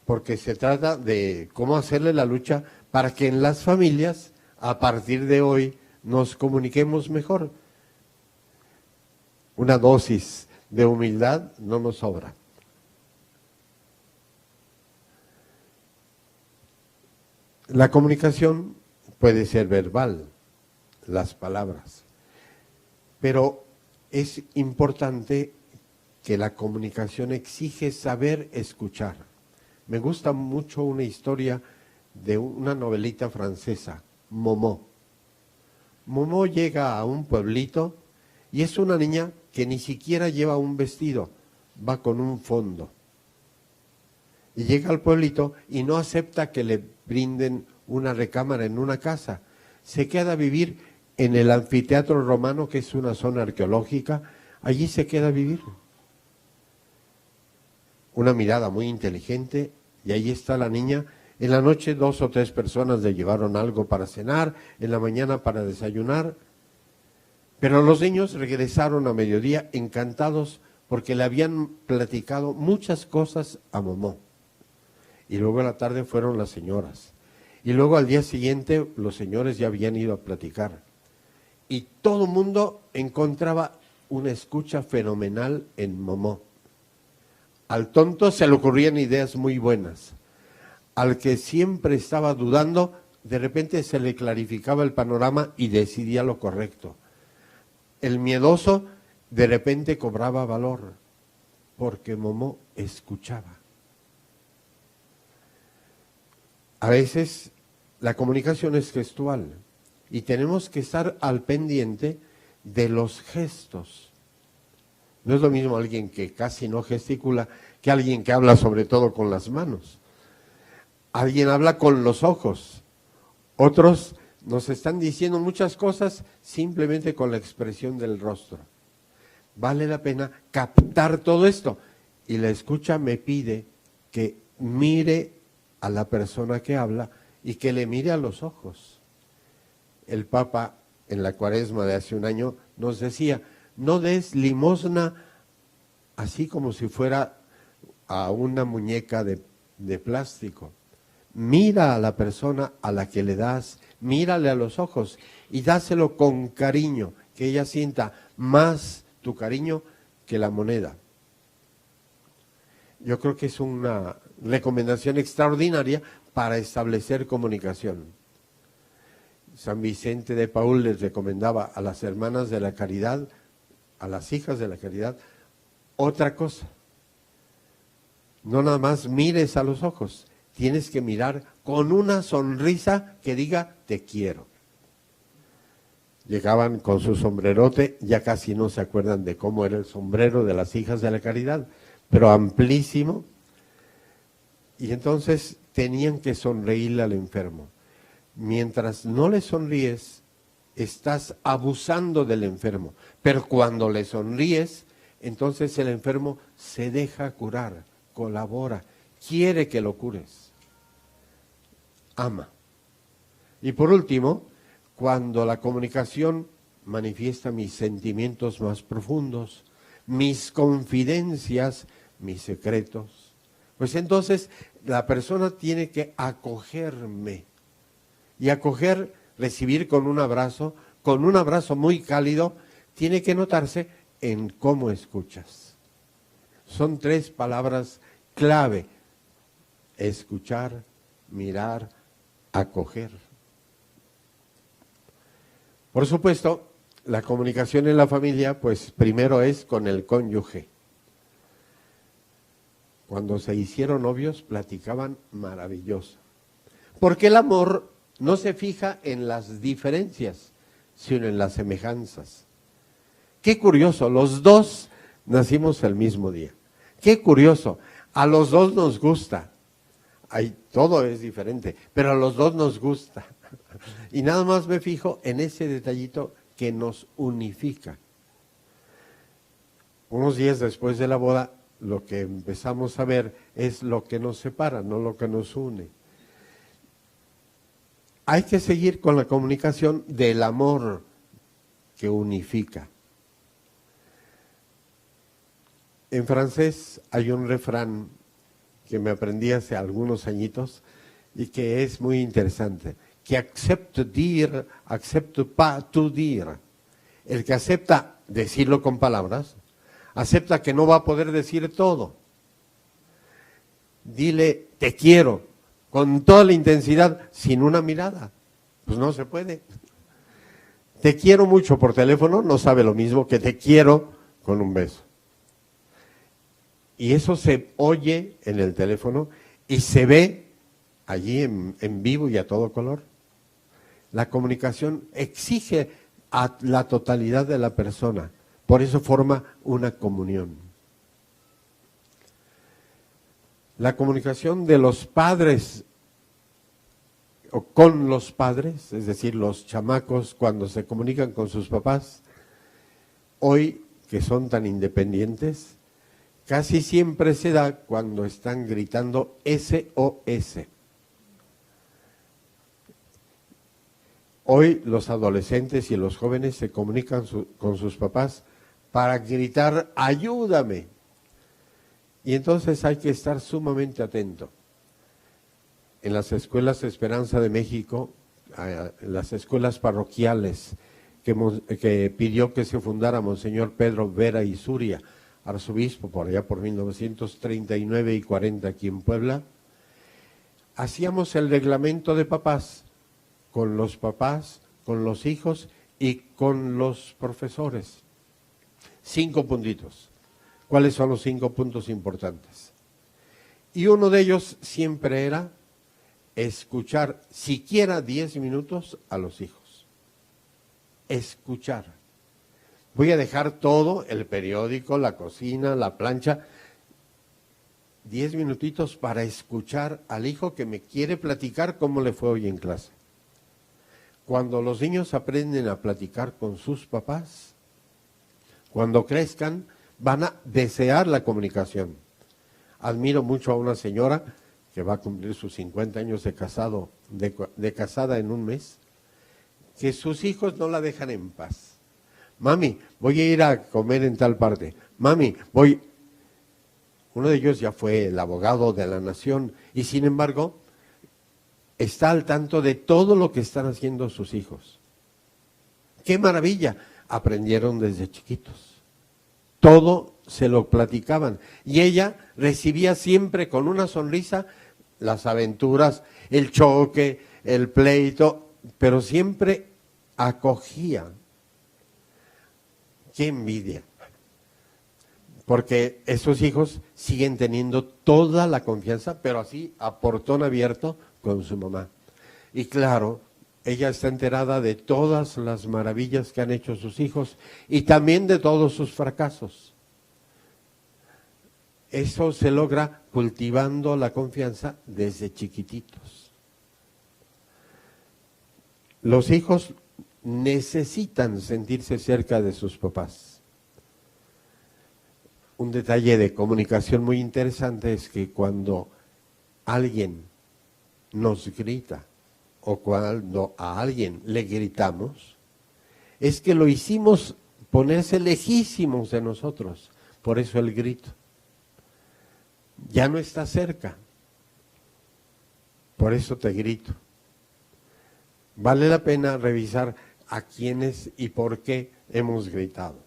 E: Porque se trata de cómo hacerle la lucha para que en las familias, a partir de hoy, nos comuniquemos mejor. Una dosis de humildad no nos sobra. La comunicación puede ser verbal, las palabras, pero es importante que la comunicación exige saber escuchar. Me gusta mucho una historia de una novelita francesa, Momo. Momo llega a un pueblito y es una niña que ni siquiera lleva un vestido, va con un fondo. y llega al pueblito y no acepta que le brinden una recámara en una casa. Se queda a vivir en el anfiteatro romano, que es una zona arqueológica, allí se queda a vivir. Una mirada muy inteligente, y ahí está la niña. En la noche 2 o 3 personas le llevaron algo para cenar, en la mañana para desayunar, pero los niños regresaron a mediodía encantados porque le habían platicado muchas cosas a Momó. Y luego a la tarde fueron las señoras. Y luego al día siguiente los señores ya habían ido a platicar. Y todo el mundo encontraba una escucha fenomenal en Momó. Al tonto se le ocurrían ideas muy buenas. Al que siempre estaba dudando, de repente se le clarificaba el panorama y decidía lo correcto. El miedoso de repente cobraba valor, porque Momó escuchaba. A veces la comunicación es gestual y tenemos que estar al pendiente de los gestos. No es lo mismo alguien que casi no gesticula que alguien que habla sobre todo con las manos. Alguien habla con los ojos. Otros nos están diciendo muchas cosas simplemente con la expresión del rostro. Vale la pena captar todo esto. Y la escucha me pide que mire a la persona que habla y que le mire a los ojos. El Papa en la Cuaresma de hace un año nos decía, no des limosna así como si fuera a una muñeca de plástico. Mira a la persona a la que le das, mírale a los ojos y dáselo con cariño, que ella sienta más tu cariño que la moneda. Yo creo que es una recomendación extraordinaria para establecer comunicación. San Vicente de Paúl les recomendaba a las hermanas de la caridad, a las hijas de la caridad, otra cosa. No nada más mires a los ojos, tienes que mirar con una sonrisa que diga te quiero. Llegaban con su sombrerote, ya casi no se acuerdan de cómo era el sombrero de las hijas de la caridad, pero amplísimo, y entonces tenían que sonreírle al enfermo. Mientras no le sonríes, estás abusando del enfermo, pero cuando le sonríes, entonces el enfermo se deja curar, colabora, quiere que lo cures, ama. Y por último, cuando la comunicación manifiesta mis sentimientos más profundos, mis confidencias, mis secretos, pues entonces la persona tiene que acogerme. Y acoger, recibir con un abrazo muy cálido, tiene que notarse en cómo escuchas. Son 3 palabras clave: escuchar, mirar, acoger. Por supuesto, la comunicación en la familia, pues primero es con el cónyuge. Cuando se hicieron novios, platicaban maravilloso. Porque el amor no se fija en las diferencias, sino en las semejanzas. Qué curioso, los dos nacimos el mismo día. Qué curioso, a los dos nos gusta. Todo es diferente, pero a los dos nos gusta. Y nada más me fijo en ese detallito que nos unifica. Unos días después de la boda, lo que empezamos a ver es lo que nos separa, no lo que nos une. Hay que seguir con la comunicación del amor que unifica. En francés hay un refrán que me aprendí hace algunos añitos y que es muy interesante, que accepte dire, accepte pas tout dire. El que acepta decirlo con palabras, acepta que no va a poder decir todo. Dile, te quiero, con toda la intensidad, sin una mirada. Pues no se puede. Te quiero mucho por teléfono, no sabe lo mismo que te quiero con un beso. Y eso se oye en el teléfono y se ve allí en vivo y a todo color. La comunicación exige a la totalidad de la persona, por eso forma una comunión. La comunicación de los padres o con los padres, es decir, los chamacos cuando se comunican con sus papás, hoy que son tan independientes, casi siempre se da cuando están gritando SOS. Hoy los adolescentes y los jóvenes se comunican con sus papás para gritar ayúdame. Y entonces hay que estar sumamente atento. En las escuelas Esperanza de México, en las escuelas parroquiales que pidió que se fundara Monseñor Pedro Vera y Suria, arzobispo por allá por 1939 y 40 aquí en Puebla, hacíamos el reglamento de papás, con los hijos y con los profesores. 5 puntitos. ¿Cuáles son los 5 puntos importantes? Y uno de ellos siempre era escuchar siquiera 10 minutos a los hijos. Escuchar. Voy a dejar todo, el periódico, la cocina, la plancha, 10 minutitos para escuchar al hijo que me quiere platicar cómo le fue hoy en clase. Cuando los niños aprenden a platicar con sus papás, cuando crezcan, van a desear la comunicación. Admiro mucho a una señora que va a cumplir sus 50 años de casada en un mes, que sus hijos no la dejan en paz. Mami, voy a ir a comer en tal parte. Mami, voy. Uno de ellos ya fue el abogado de la nación y sin embargo está al tanto de todo lo que están haciendo sus hijos. ¡Qué maravilla! Aprendieron desde chiquitos. Todo se lo platicaban y ella recibía siempre con una sonrisa las aventuras, el choque, el pleito, pero siempre acogía. ¡Qué envidia! Porque esos hijos siguen teniendo toda la confianza, pero así a portón abierto con su mamá. Y claro, ella está enterada de todas las maravillas que han hecho sus hijos y también de todos sus fracasos. Eso se logra cultivando la confianza desde chiquititos. Los hijos necesitan sentirse cerca de sus papás. Un detalle de comunicación muy interesante es que cuando alguien nos grita o cuando a alguien le gritamos, es que lo hicimos ponerse lejísimos de nosotros. Por eso el grito. Ya no está cerca. Por eso te grito. Vale la pena revisar a quiénes y por qué hemos gritado.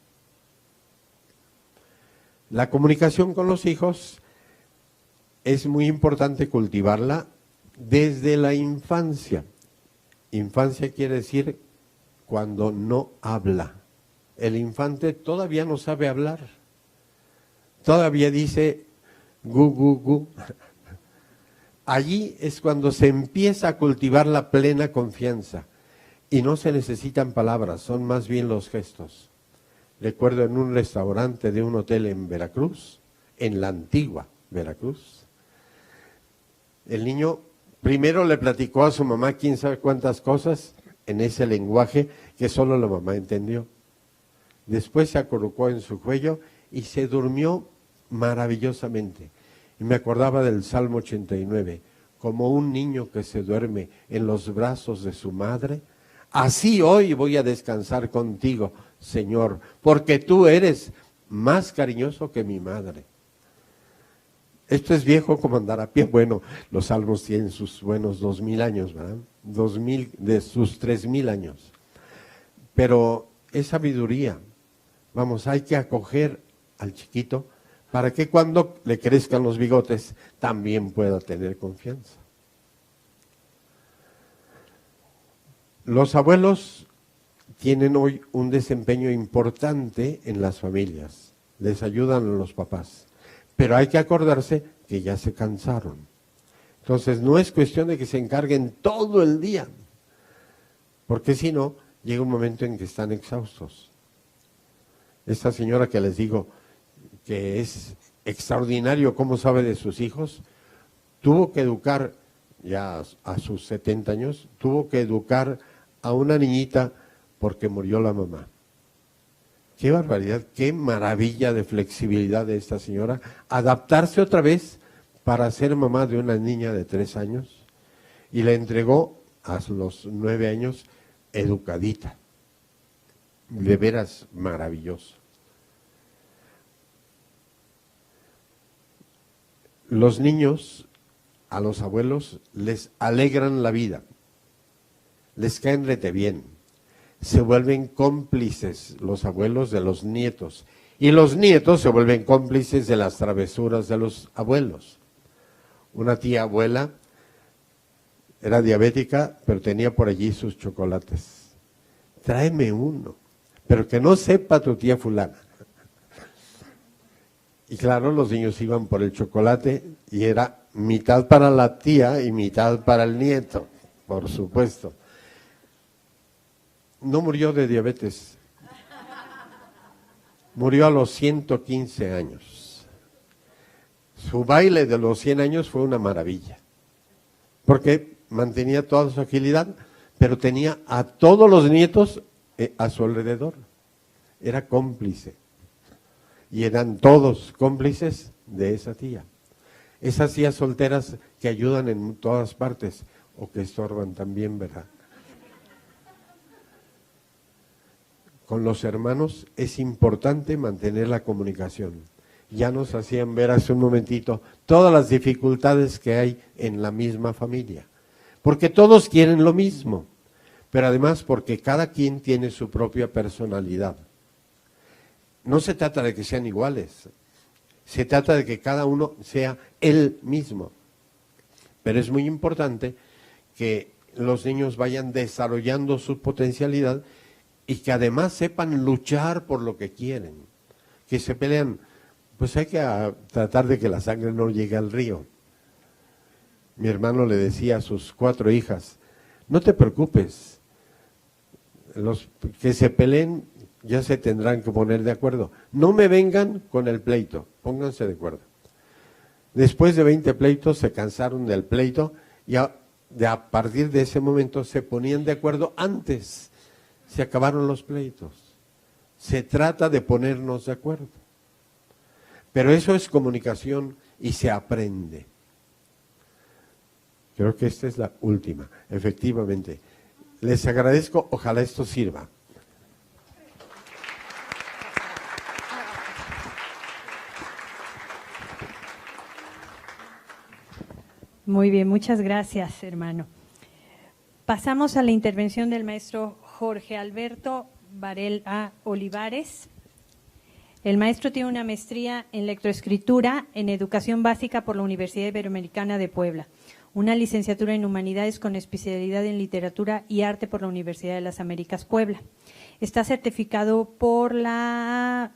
E: La comunicación con los hijos es muy importante cultivarla desde la infancia. Infancia quiere decir cuando no habla. El infante todavía no sabe hablar. Todavía dice gu, gu, gu. Allí es cuando se empieza a cultivar la plena confianza. Y no se necesitan palabras, son más bien los gestos. Recuerdo en un restaurante de un hotel en Veracruz, en la antigua Veracruz, el niño primero le platicó a su mamá quién sabe cuántas cosas en ese lenguaje que solo la mamá entendió. Después se acurrucó en su cuello y se durmió maravillosamente. Y me acordaba del Salmo 89, como un niño que se duerme en los brazos de su madre, así hoy voy a descansar contigo, Señor, porque tú eres más cariñoso que mi madre. Esto es viejo como andar a pie. Bueno, los salmos tienen sus buenos 2000 años, ¿verdad? 2000 de sus 3000 años. Pero es sabiduría. Vamos, hay que acoger al chiquito para que cuando le crezcan los bigotes también pueda tener confianza. Los abuelos tienen hoy un desempeño importante en las familias, les ayudan a los papás, pero hay que acordarse que ya se cansaron. Entonces no es cuestión de que se encarguen todo el día, porque si no, llega un momento en que están exhaustos. Esta señora que les digo que es extraordinario cómo sabe de sus hijos, tuvo que educar, ya a sus 70 años, tuvo que educar a una niñita porque murió la mamá. Qué barbaridad, qué maravilla de flexibilidad de esta señora, adaptarse otra vez para ser mamá de una niña de 3 años, y la entregó a los 9 años educadita. De veras maravilloso. Los niños, a los abuelos, les alegran la vida, les caen rete bien, se vuelven cómplices los abuelos de los nietos, y los nietos se vuelven cómplices de las travesuras de los abuelos. Una tía abuela era diabética, pero tenía por allí sus chocolates. Tráeme uno, pero que no sepa tu tía fulana. Y claro, los niños iban por el chocolate y era mitad para la tía y mitad para el nieto, por supuesto. No murió de diabetes, murió a los 115 años. Su baile de los 100 años fue una maravilla, porque mantenía toda su agilidad, pero tenía a todos los nietos a su alrededor. Era cómplice. Y eran todos cómplices de esa tía. Esas tías solteras que ayudan en todas partes, o que estorban también, ¿verdad? Con los hermanos es importante mantener la comunicación. Ya nos hacían ver hace un momentito todas las dificultades que hay en la misma familia. Porque todos quieren lo mismo, pero además porque cada quien tiene su propia personalidad. No se trata de que sean iguales, se trata de que cada uno sea él mismo. Pero es muy importante que los niños vayan desarrollando su potencialidad y que además sepan luchar por lo que quieren. Que se pelean, pues hay que tratar de que la sangre no llegue al río. Mi hermano le decía a sus 4 hijas, no te preocupes, los que se peleen ya se tendrán que poner de acuerdo. No me vengan con el pleito, pónganse de acuerdo. Después de 20 pleitos se cansaron del pleito y a partir de ese momento se ponían de acuerdo antes. Se acabaron los pleitos. Se trata de ponernos de acuerdo. Pero eso es comunicación y se aprende. Creo que esta es la última, efectivamente. Les agradezco, ojalá esto sirva.
C: Muy bien, muchas gracias, hermano. Pasamos a la intervención del maestro Jorge Alberto Varela Olivares. El maestro tiene una maestría en lectoescritura en educación básica por la Universidad Iberoamericana de Puebla, una licenciatura en humanidades con especialidad en literatura y arte por la Universidad de las Américas Puebla. Está certificado por la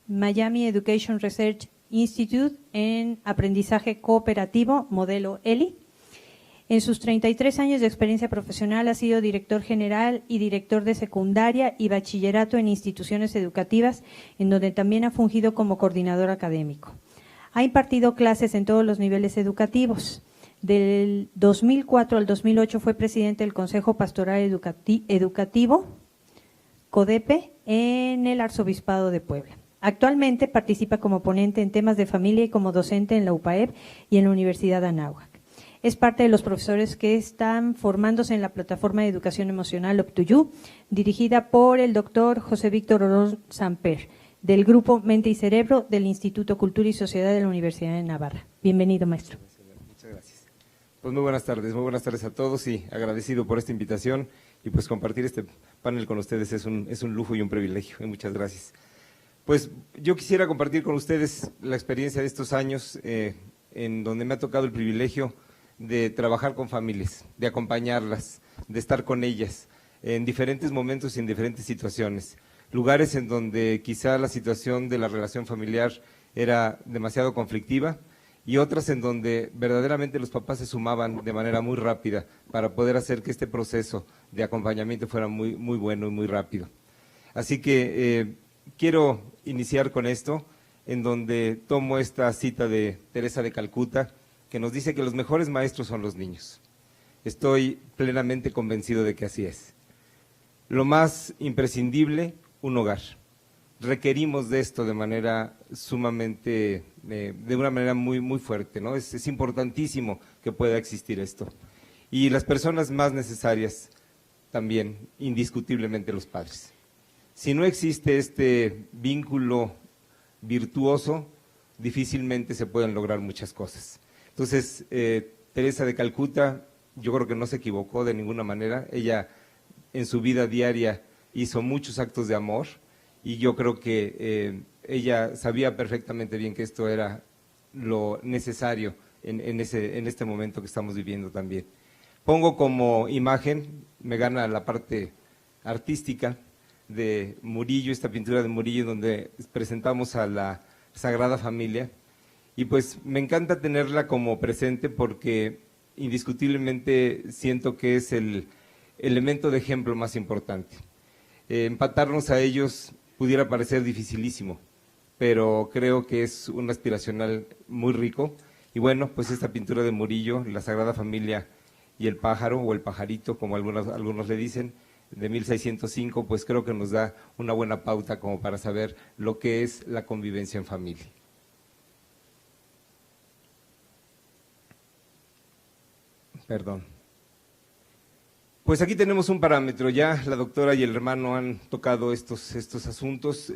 C: Miami Education Research Institute en aprendizaje cooperativo, modelo ELI. En sus 33 años de experiencia profesional ha sido director general y director de secundaria y bachillerato en instituciones educativas, en donde también ha fungido como coordinador académico. Ha impartido clases en todos los niveles educativos. Del 2004 al 2008 fue presidente del Consejo Pastoral Educativo, CODEPE, en el Arzobispado de Puebla. Actualmente participa como ponente en temas de familia y como docente en la UPAEP y en la Universidad de Anáhuac. Es parte de los profesores que están formándose en la plataforma de educación emocional Up2You, dirigida por el doctor José Víctor Orón Samper, del Grupo Mente y Cerebro del Instituto Cultura y Sociedad de la Universidad de Navarra. Bienvenido, maestro.
F: Muchas gracias. Pues muy buenas tardes a todos y agradecido por esta invitación y pues compartir este panel con ustedes es un lujo y un privilegio. Muchas gracias. Pues yo quisiera compartir con ustedes la experiencia de estos años en donde me ha tocado el privilegio de trabajar con familias, de acompañarlas, de estar con ellas en diferentes momentos y en diferentes situaciones. Lugares en donde quizá la situación de la relación familiar era demasiado conflictiva y otras en donde verdaderamente los papás se sumaban de manera muy rápida para poder hacer que este proceso de acompañamiento fuera muy bueno y muy rápido. Así que quiero iniciar con esto, en donde tomo esta cita de Teresa de Calcuta, que nos dice que los mejores maestros son los niños. Estoy plenamente convencido de que así es. Lo más imprescindible, un hogar. Requerimos de esto de manera sumamente, de una manera muy, muy fuerte, ¿no? Es importantísimo que pueda existir esto. Y las personas más necesarias también, indiscutiblemente los padres. Si no existe este vínculo virtuoso, difícilmente se pueden lograr muchas cosas. Entonces, Teresa de Calcuta, yo creo que no se equivocó de ninguna manera. Ella en su vida diaria hizo muchos actos de amor y yo creo que ella sabía perfectamente bien que esto era lo necesario en este momento que estamos viviendo también. Pongo como imagen, me gana la parte artística de Murillo, esta pintura de Murillo donde presentamos a la Sagrada Familia, y pues me encanta tenerla como presente porque indiscutiblemente siento que es el elemento de ejemplo más importante. Empatarnos a ellos pudiera parecer dificilísimo, pero creo que es un aspiracional muy rico, y bueno, pues esta pintura de Murillo, la Sagrada Familia y el pájaro, o el pajarito, como algunos le dicen, de 1605, pues creo que nos da una buena pauta como para saber lo que es la convivencia en familia. Perdón. Pues aquí tenemos un parámetro, ya la doctora y el hermano han tocado estos asuntos.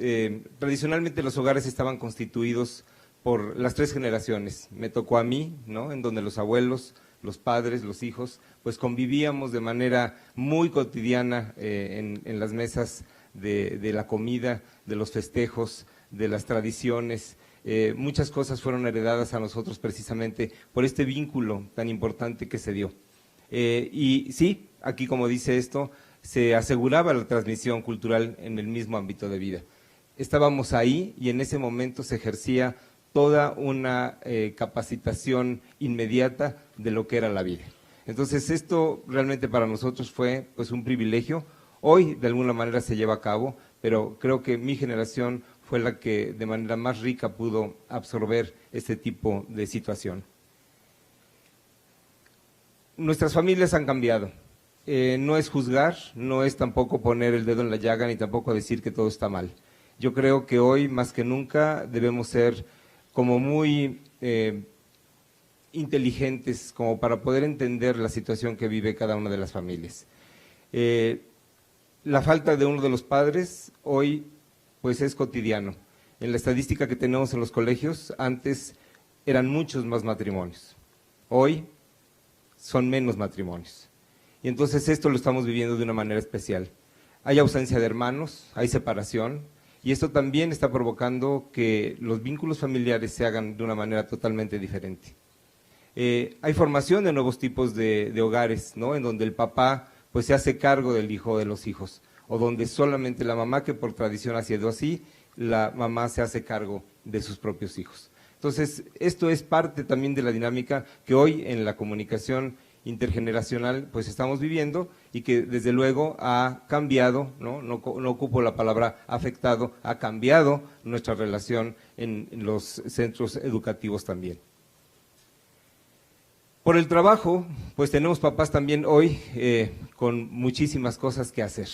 F: Tradicionalmente los hogares estaban constituidos por las 3 generaciones. Me tocó a mí, ¿no? En donde los abuelos, los padres, los hijos, pues convivíamos de manera muy cotidiana en las mesas de la comida, de los festejos, de las tradiciones. Muchas cosas fueron heredadas a nosotros precisamente por este vínculo tan importante que se dio. Y sí, aquí como dice esto, se aseguraba la transmisión cultural en el mismo ámbito de vida. Estábamos ahí y en ese momento se ejercía toda una capacitación inmediata de lo que era la vida. Entonces esto realmente para nosotros fue pues un privilegio. Hoy de alguna manera se lleva a cabo, pero creo que mi generación fue la que de manera más rica pudo absorber este tipo de situación. Nuestras familias han cambiado. No es juzgar, no es tampoco poner el dedo en la llaga, ni tampoco decir que todo está mal. Yo creo que hoy más que nunca debemos ser como muy inteligentes como para poder entender la situación que vive cada una de las familias. La falta de uno de los padres hoy pues es cotidiano. En la estadística que tenemos en los colegios, antes eran muchos más matrimonios, hoy son menos matrimonios. Y entonces esto lo estamos viviendo de una manera especial. Hay ausencia de hermanos, hay separación, y esto también está provocando que los vínculos familiares se hagan de una manera totalmente diferente. Hay formación de nuevos tipos de hogares, ¿no? En donde el papá pues se hace cargo del hijo o de los hijos, o donde solamente la mamá, que por tradición ha sido así, la mamá se hace cargo de sus propios hijos. Entonces, esto es parte también de la dinámica que hoy en la comunicación intergeneracional pues estamos viviendo y que desde luego ha cambiado, no ocupo la palabra afectado, ha cambiado nuestra relación en los centros educativos también. Por el trabajo, pues tenemos papás también hoy con muchísimas cosas que hacer.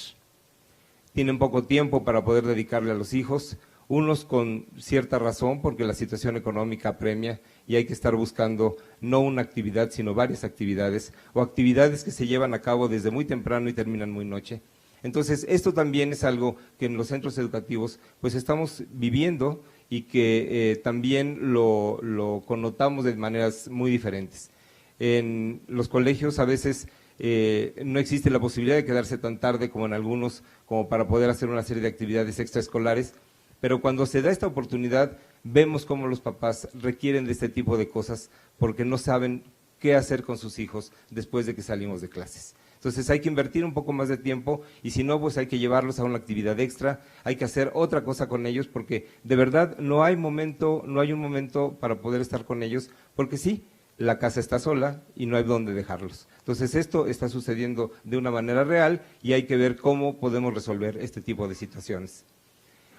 F: Tienen poco tiempo para poder dedicarle a los hijos, unos con cierta razón porque la situación económica apremia y hay que estar buscando no una actividad sino varias actividades o actividades que se llevan a cabo desde muy temprano y terminan muy noche. Entonces esto también es algo que en los centros educativos pues estamos viviendo y que también lo connotamos de maneras muy diferentes. En los colegios a veces no existe la posibilidad de quedarse tan tarde como en algunos, como para poder hacer una serie de actividades extraescolares, pero cuando se da esta oportunidad vemos cómo los papás requieren de este tipo de cosas porque no saben qué hacer con sus hijos después de que salimos de clases. Entonces hay que invertir un poco más de tiempo y si no, pues hay que llevarlos a una actividad extra, hay que hacer otra cosa con ellos porque de verdad no hay un momento para poder estar con ellos porque sí, la casa está sola y no hay dónde dejarlos. Entonces esto está sucediendo de una manera real y hay que ver cómo podemos resolver este tipo de situaciones.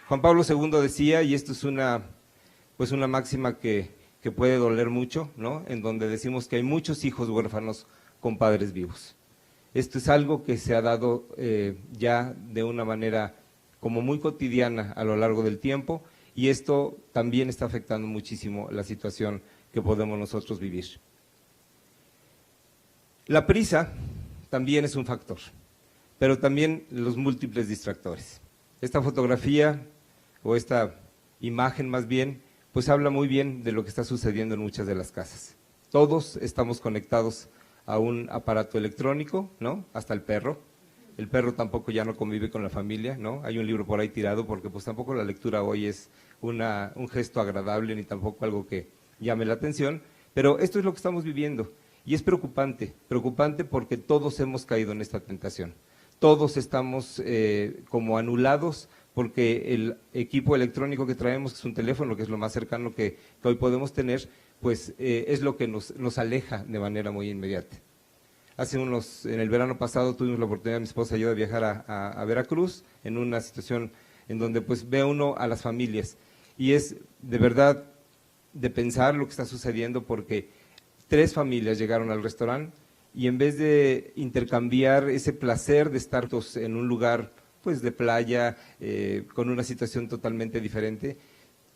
F: Juan Pablo II decía, y esto es una máxima que que puede doler mucho, ¿no? En donde decimos que hay muchos hijos huérfanos con padres vivos. Esto es algo que se ha dado ya de una manera como muy cotidiana a lo largo del tiempo, y esto también está afectando muchísimo la situación que podemos nosotros vivir. La prisa también es un factor, pero también los múltiples distractores. Esta fotografía, o esta imagen más bien, pues habla muy bien de lo que está sucediendo en muchas de las casas. Todos estamos conectados a un aparato electrónico, ¿no? Hasta el perro. El perro tampoco ya no convive con la familia, ¿no? Hay un libro por ahí tirado porque pues tampoco la lectura hoy es un gesto agradable ni tampoco algo que llame la atención, pero esto es lo que estamos viviendo y es preocupante porque todos hemos caído en esta tentación. Todos estamos como anulados porque el equipo electrónico que traemos, que es un teléfono, que es lo más cercano que hoy podemos tener, pues es lo que nos aleja de manera muy inmediata. En el verano pasado tuvimos la oportunidad, mi esposa y yo, de viajar a Veracruz, en una situación en donde pues ve uno a las familias, y es de verdad de pensar lo que está sucediendo, porque 3 familias llegaron al restaurante, y en vez de intercambiar ese placer de estar todos en un lugar pues de playa, con una situación totalmente diferente,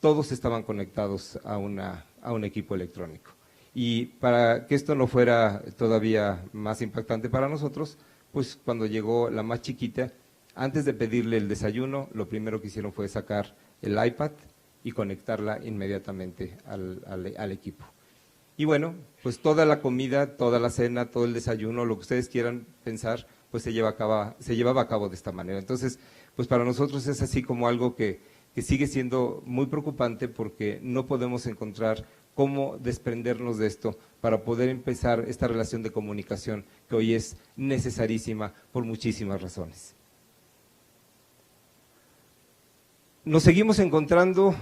F: todos estaban conectados a un equipo electrónico. Y para que esto no fuera todavía más impactante para nosotros, pues cuando llegó la más chiquita, antes de pedirle el desayuno, lo primero que hicieron fue sacar el iPad y conectarla inmediatamente al equipo. Y bueno, pues toda la comida, toda la cena, todo el desayuno, lo que ustedes quieran pensar, pues se llevaba a cabo de esta manera. Entonces, pues para nosotros es así como algo que sigue siendo muy preocupante, porque no podemos encontrar cómo desprendernos de esto para poder empezar esta relación de comunicación que hoy es necesarísima por muchísimas razones. Nos seguimos encontrando,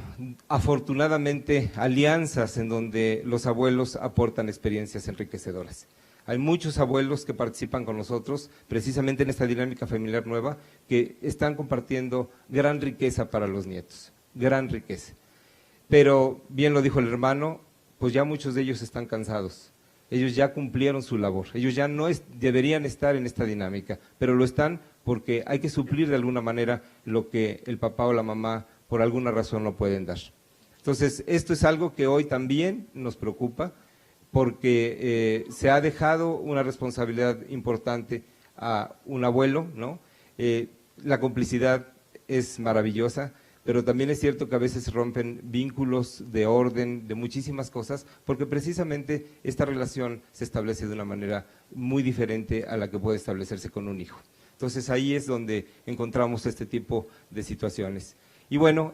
F: afortunadamente, alianzas en donde los abuelos aportan experiencias enriquecedoras. Hay muchos abuelos que participan con nosotros, precisamente en esta dinámica familiar nueva, que están compartiendo gran riqueza para los nietos, gran riqueza. Pero, bien lo dijo el hermano, pues ya muchos de ellos están cansados. Ellos ya cumplieron su labor, ellos ya no deberían estar en esta dinámica, pero lo están porque hay que suplir de alguna manera lo que el papá o la mamá por alguna razón no pueden dar. Entonces, esto es algo que hoy también nos preocupa, porque se ha dejado una responsabilidad importante a un abuelo, ¿no? La complicidad es maravillosa, pero también es cierto que a veces se rompen vínculos de orden, de muchísimas cosas, porque precisamente esta relación se establece de una manera muy diferente a la que puede establecerse con un hijo. Entonces ahí es donde encontramos este tipo de situaciones. Y bueno,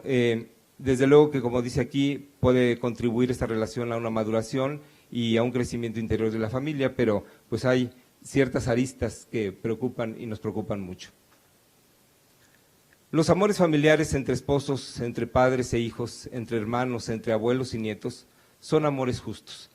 F: desde luego que, como dice aquí, puede contribuir esta relación a una maduración y a un crecimiento interior de la familia, pero pues hay ciertas aristas que preocupan y nos preocupan mucho. Los amores familiares entre esposos, entre padres e hijos, entre hermanos, entre abuelos y nietos, son amores justos.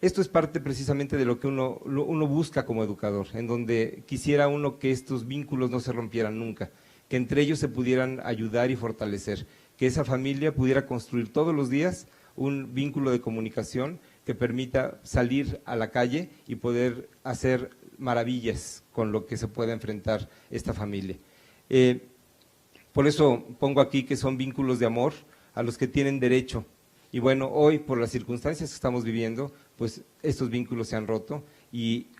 F: Esto es parte precisamente de lo que uno busca como educador, en donde quisiera uno que estos vínculos no se rompieran nunca, que entre ellos se pudieran ayudar y fortalecer, que esa familia pudiera construir todos los días un vínculo de comunicación que permita salir a la calle y poder hacer maravillas con lo que se pueda enfrentar esta familia. Por eso pongo aquí que son vínculos de amor a los que tienen derecho. Y bueno, hoy por las circunstancias que estamos viviendo, pues estos vínculos se han roto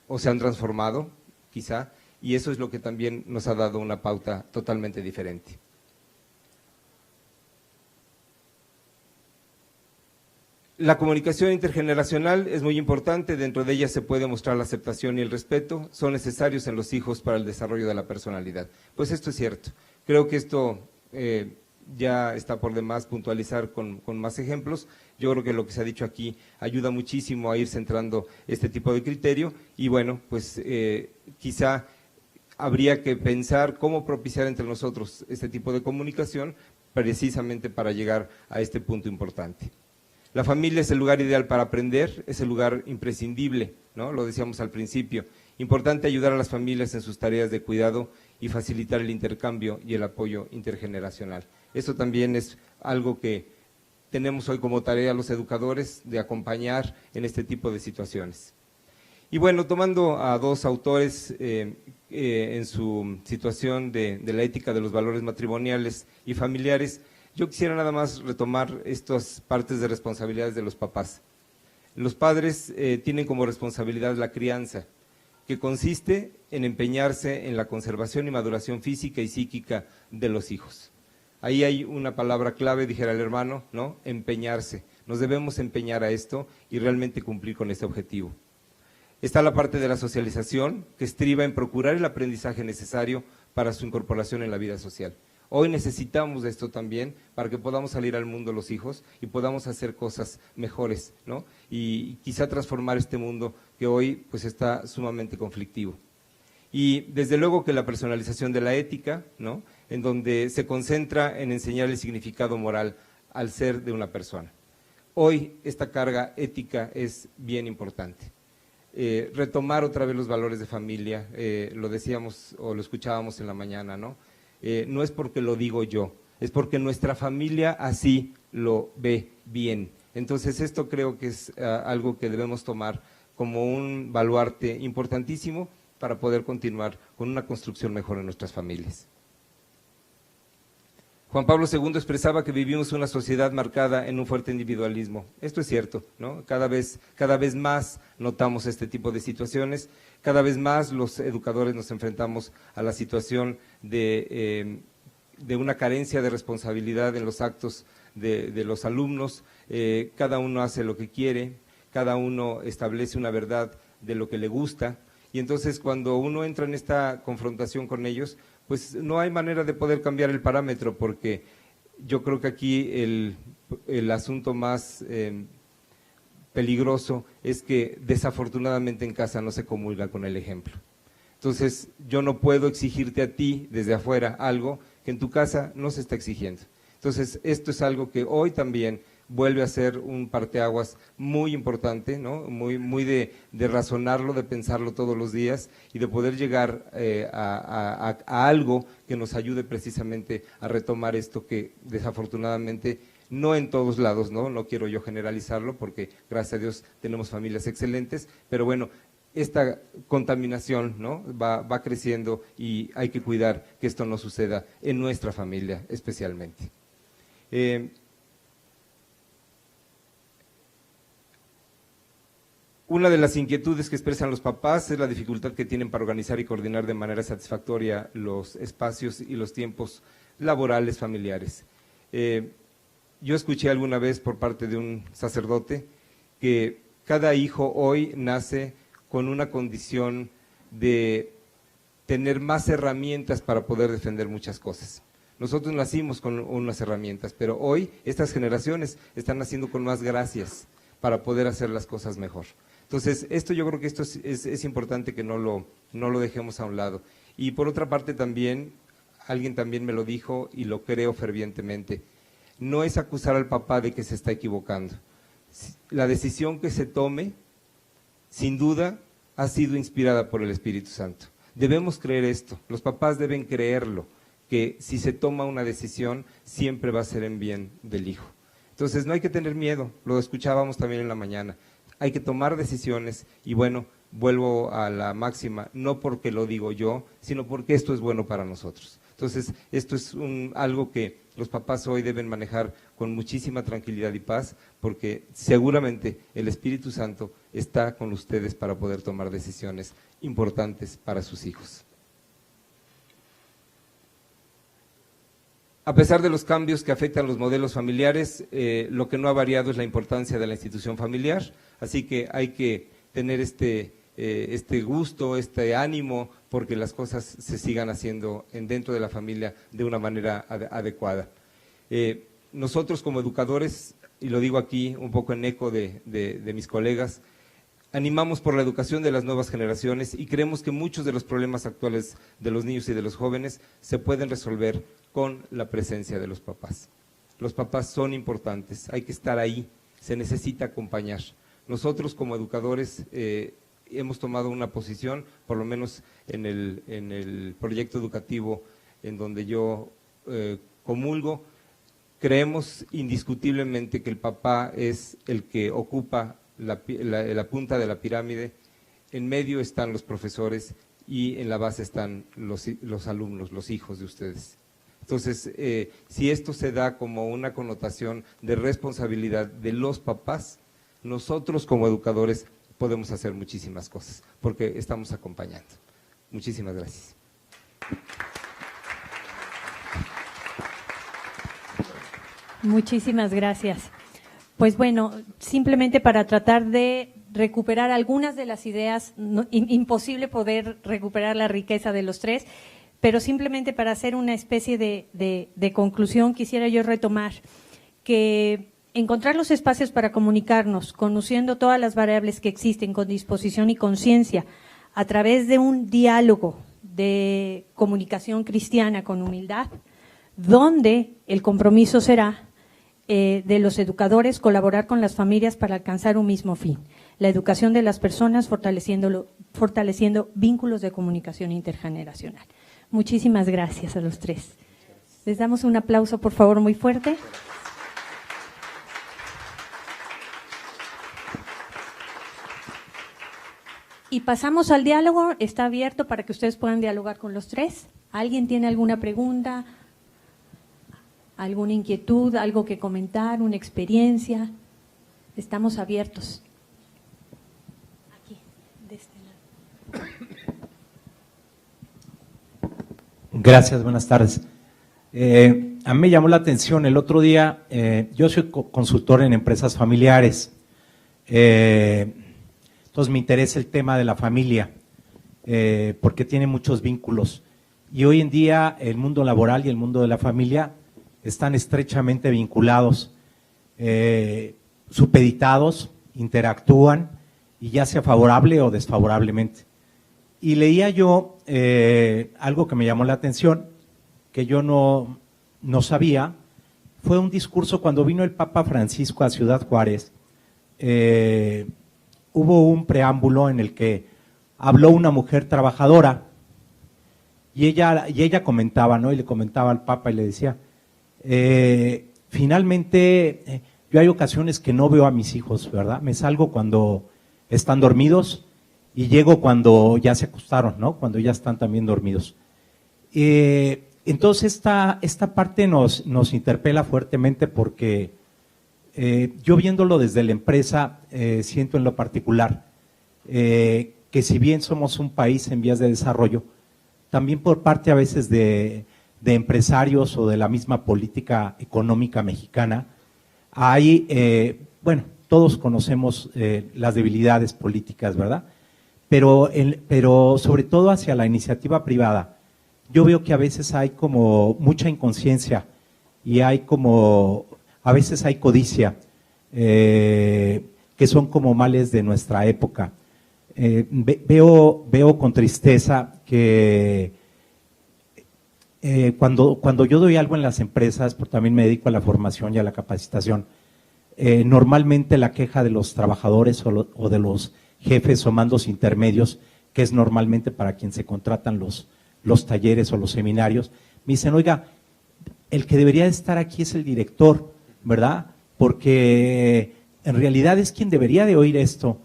F: o se han transformado, quizá, y eso es lo que también nos ha dado una pauta totalmente diferente. La comunicación intergeneracional es muy importante, dentro de ella se puede mostrar la aceptación y el respeto, son necesarios en los hijos para el desarrollo de la personalidad. Pues esto es cierto, creo que esto ya está por demás puntualizar con más ejemplos. Yo creo que lo que se ha dicho aquí ayuda muchísimo a ir centrando este tipo de criterio y bueno, pues quizá habría que pensar cómo propiciar entre nosotros este tipo de comunicación precisamente para llegar a este punto importante. La familia es el lugar ideal para aprender, es el lugar imprescindible, ¿no? Lo decíamos al principio. Importante ayudar a las familias en sus tareas de cuidado y facilitar el intercambio y el apoyo intergeneracional. Esto también es algo que tenemos hoy como tarea los educadores de acompañar en este tipo de situaciones. Y bueno, tomando a dos autores en su situación de la ética de los valores matrimoniales y familiares, yo quisiera nada más retomar estas partes de responsabilidades de los papás. Los padres tienen como responsabilidad la crianza, que consiste en empeñarse en la conservación y maduración física y psíquica de los hijos. Ahí hay una palabra clave, dijera el hermano, ¿no? Empeñarse. Nos debemos empeñar a esto y realmente cumplir con este objetivo. Está la parte de la socialización, que estriba en procurar el aprendizaje necesario para su incorporación en la vida social. Hoy necesitamos de esto también para que podamos salir al mundo los hijos y podamos hacer cosas mejores, ¿no? Y quizá transformar este mundo que hoy pues está sumamente conflictivo. Y desde luego que la personalización de la ética, ¿no? En donde se concentra en enseñar el significado moral al ser de una persona. Hoy esta carga ética es bien importante. Retomar otra vez los valores de familia, lo decíamos o lo escuchábamos en la mañana, ¿no? No es porque lo digo yo, es porque nuestra familia así lo ve bien. Entonces esto creo que es algo que debemos tomar como un baluarte importantísimo para poder continuar con una construcción mejor en nuestras familias. Juan Pablo II expresaba que vivimos una sociedad marcada en un fuerte individualismo. Esto es cierto, ¿no? Cada vez más notamos este tipo de situaciones, cada vez más los educadores nos enfrentamos a la situación de una carencia de responsabilidad en los actos de los alumnos. Cada uno hace lo que quiere, cada uno establece una verdad de lo que le gusta, y entonces cuando uno entra en esta confrontación con ellos, pues no hay manera de poder cambiar el parámetro, porque yo creo que aquí el asunto más peligroso es que desafortunadamente en casa no se comulga con el ejemplo. Entonces yo no puedo exigirte a ti desde afuera algo que en tu casa no se está exigiendo. Entonces esto es algo que hoy también vuelve a ser un parteaguas muy importante, ¿no? Muy de razonarlo, de pensarlo todos los días y de poder llegar a algo que nos ayude precisamente a retomar esto que desafortunadamente no en todos lados, no quiero yo generalizarlo porque gracias a Dios tenemos familias excelentes, pero bueno, esta contaminación, ¿no? va creciendo y hay que cuidar que esto no suceda en nuestra familia especialmente. Una de las inquietudes que expresan los papás es la dificultad que tienen para organizar y coordinar de manera satisfactoria los espacios y los tiempos laborales familiares. Yo escuché alguna vez por parte de un sacerdote que cada hijo hoy nace con una condición de tener más herramientas para poder defender muchas cosas. Nosotros nacimos con unas herramientas, pero hoy estas generaciones están naciendo con más gracias para poder hacer las cosas mejor. Entonces, yo creo que esto es importante que no lo dejemos a un lado. Y por otra parte también, alguien también me lo dijo y lo creo fervientemente, no es acusar al papá de que se está equivocando. La decisión que se tome, sin duda, ha sido inspirada por el Espíritu Santo. Debemos creer esto, los papás deben creerlo, que si se toma una decisión, siempre va a ser en bien del hijo. Entonces, no hay que tener miedo, lo escuchábamos también en la mañana. Hay que tomar decisiones y bueno, vuelvo a la máxima, no porque lo digo yo, sino porque esto es bueno para nosotros. Entonces, esto es algo que los papás hoy deben manejar con muchísima tranquilidad y paz, porque seguramente el Espíritu Santo está con ustedes para poder tomar decisiones importantes para sus hijos. A pesar de los cambios que afectan los modelos familiares, lo que no ha variado es la importancia de la institución familiar, así que hay que tener este gusto, este ánimo, porque las cosas se sigan haciendo dentro de la familia de una manera adecuada. Nosotros como educadores, y lo digo aquí un poco en eco de mis colegas, animamos por la educación de las nuevas generaciones y creemos que muchos de los problemas actuales de los niños y de los jóvenes se pueden resolver con la presencia de los papás. Los papás son importantes, hay que estar ahí, se necesita acompañar. Nosotros como educadores hemos tomado una posición, por lo menos en el proyecto educativo en donde yo comulgo. Creemos indiscutiblemente que el papá es el que ocupa la punta de la pirámide, en medio están los profesores y en la base están los alumnos, los hijos de ustedes. Entonces, si esto se da como una connotación de responsabilidad de los papás, nosotros como educadores podemos hacer muchísimas cosas, porque estamos acompañando. Muchísimas gracias.
C: Muchísimas gracias. Pues bueno, simplemente para tratar de recuperar algunas de las ideas, imposible poder recuperar la riqueza de los tres, pero simplemente para hacer una especie de conclusión, quisiera yo retomar que encontrar los espacios para comunicarnos, conociendo todas las variables que existen con disposición y conciencia, a través de un diálogo de comunicación cristiana con humildad, donde el compromiso será de los educadores colaborar con las familias para alcanzar un mismo fin, la educación de las personas, fortaleciendo vínculos de comunicación intergeneracional. Muchísimas gracias a los tres. Les damos un aplauso, por favor, muy fuerte. Y pasamos al diálogo, está abierto para que ustedes puedan dialogar con los tres. ¿Alguien tiene alguna pregunta, alguna inquietud, algo que comentar, una experiencia? Estamos abiertos. Aquí, de este lado.
G: Gracias, buenas tardes. A mí me llamó la atención el otro día, yo soy consultor en empresas familiares, entonces me interesa el tema de la familia, porque tiene muchos vínculos. Y hoy en día el mundo laboral y el mundo de la familia están estrechamente vinculados, supeditados, interactúan, y ya sea favorable o desfavorablemente. Y leía yo algo que me llamó la atención, que yo no sabía, fue un discurso cuando vino el Papa Francisco a Ciudad Juárez. Hubo un preámbulo en el que habló una mujer trabajadora y ella comentaba, ¿no? Y le comentaba al Papa y le decía, finalmente yo hay ocasiones que no veo a mis hijos, ¿verdad? Me salgo cuando están dormidos y llego cuando ya se acostaron, ¿no? Cuando ya están también dormidos. Entonces esta parte nos interpela fuertemente porque yo viéndolo desde la empresa, siento en lo particular que si bien somos un país en vías de desarrollo, también por parte a veces de empresarios o de la misma política económica mexicana, hay, bueno, todos conocemos las debilidades políticas, ¿verdad? Pero sobre todo hacia la iniciativa privada, yo veo que a veces hay como mucha inconsciencia y hay como, a veces hay codicia, que son como males de nuestra época. Veo con tristeza que cuando yo doy algo en las empresas, porque también me dedico a la formación y a la capacitación, normalmente la queja de los trabajadores o de los jefes o mandos intermedios, que es normalmente para quien se contratan los talleres o los seminarios, me dicen, oiga, el que debería estar aquí es el director, ¿verdad? Porque en realidad es quien debería de oír esto.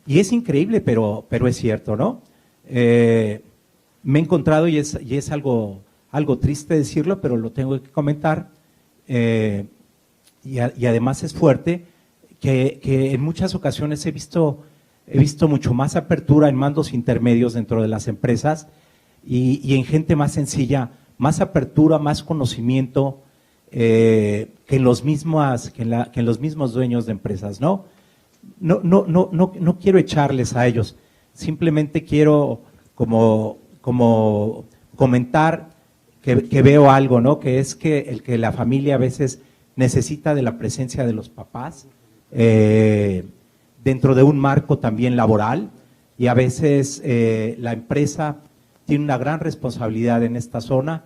G: Y es increíble, pero es cierto, ¿no? Me he encontrado, y es algo triste decirlo, pero lo tengo que comentar, y además es fuerte, que en muchas ocasiones he visto mucho más apertura en mandos intermedios dentro de las empresas y en gente más sencilla, más apertura, más conocimiento que en los mismos dueños de empresas, ¿no? No quiero echarles a ellos, simplemente quiero como comentar que veo algo, ¿no? Que es que la familia a veces necesita de la presencia de los papás dentro de un marco también laboral, y a veces la empresa tiene una gran responsabilidad en esta zona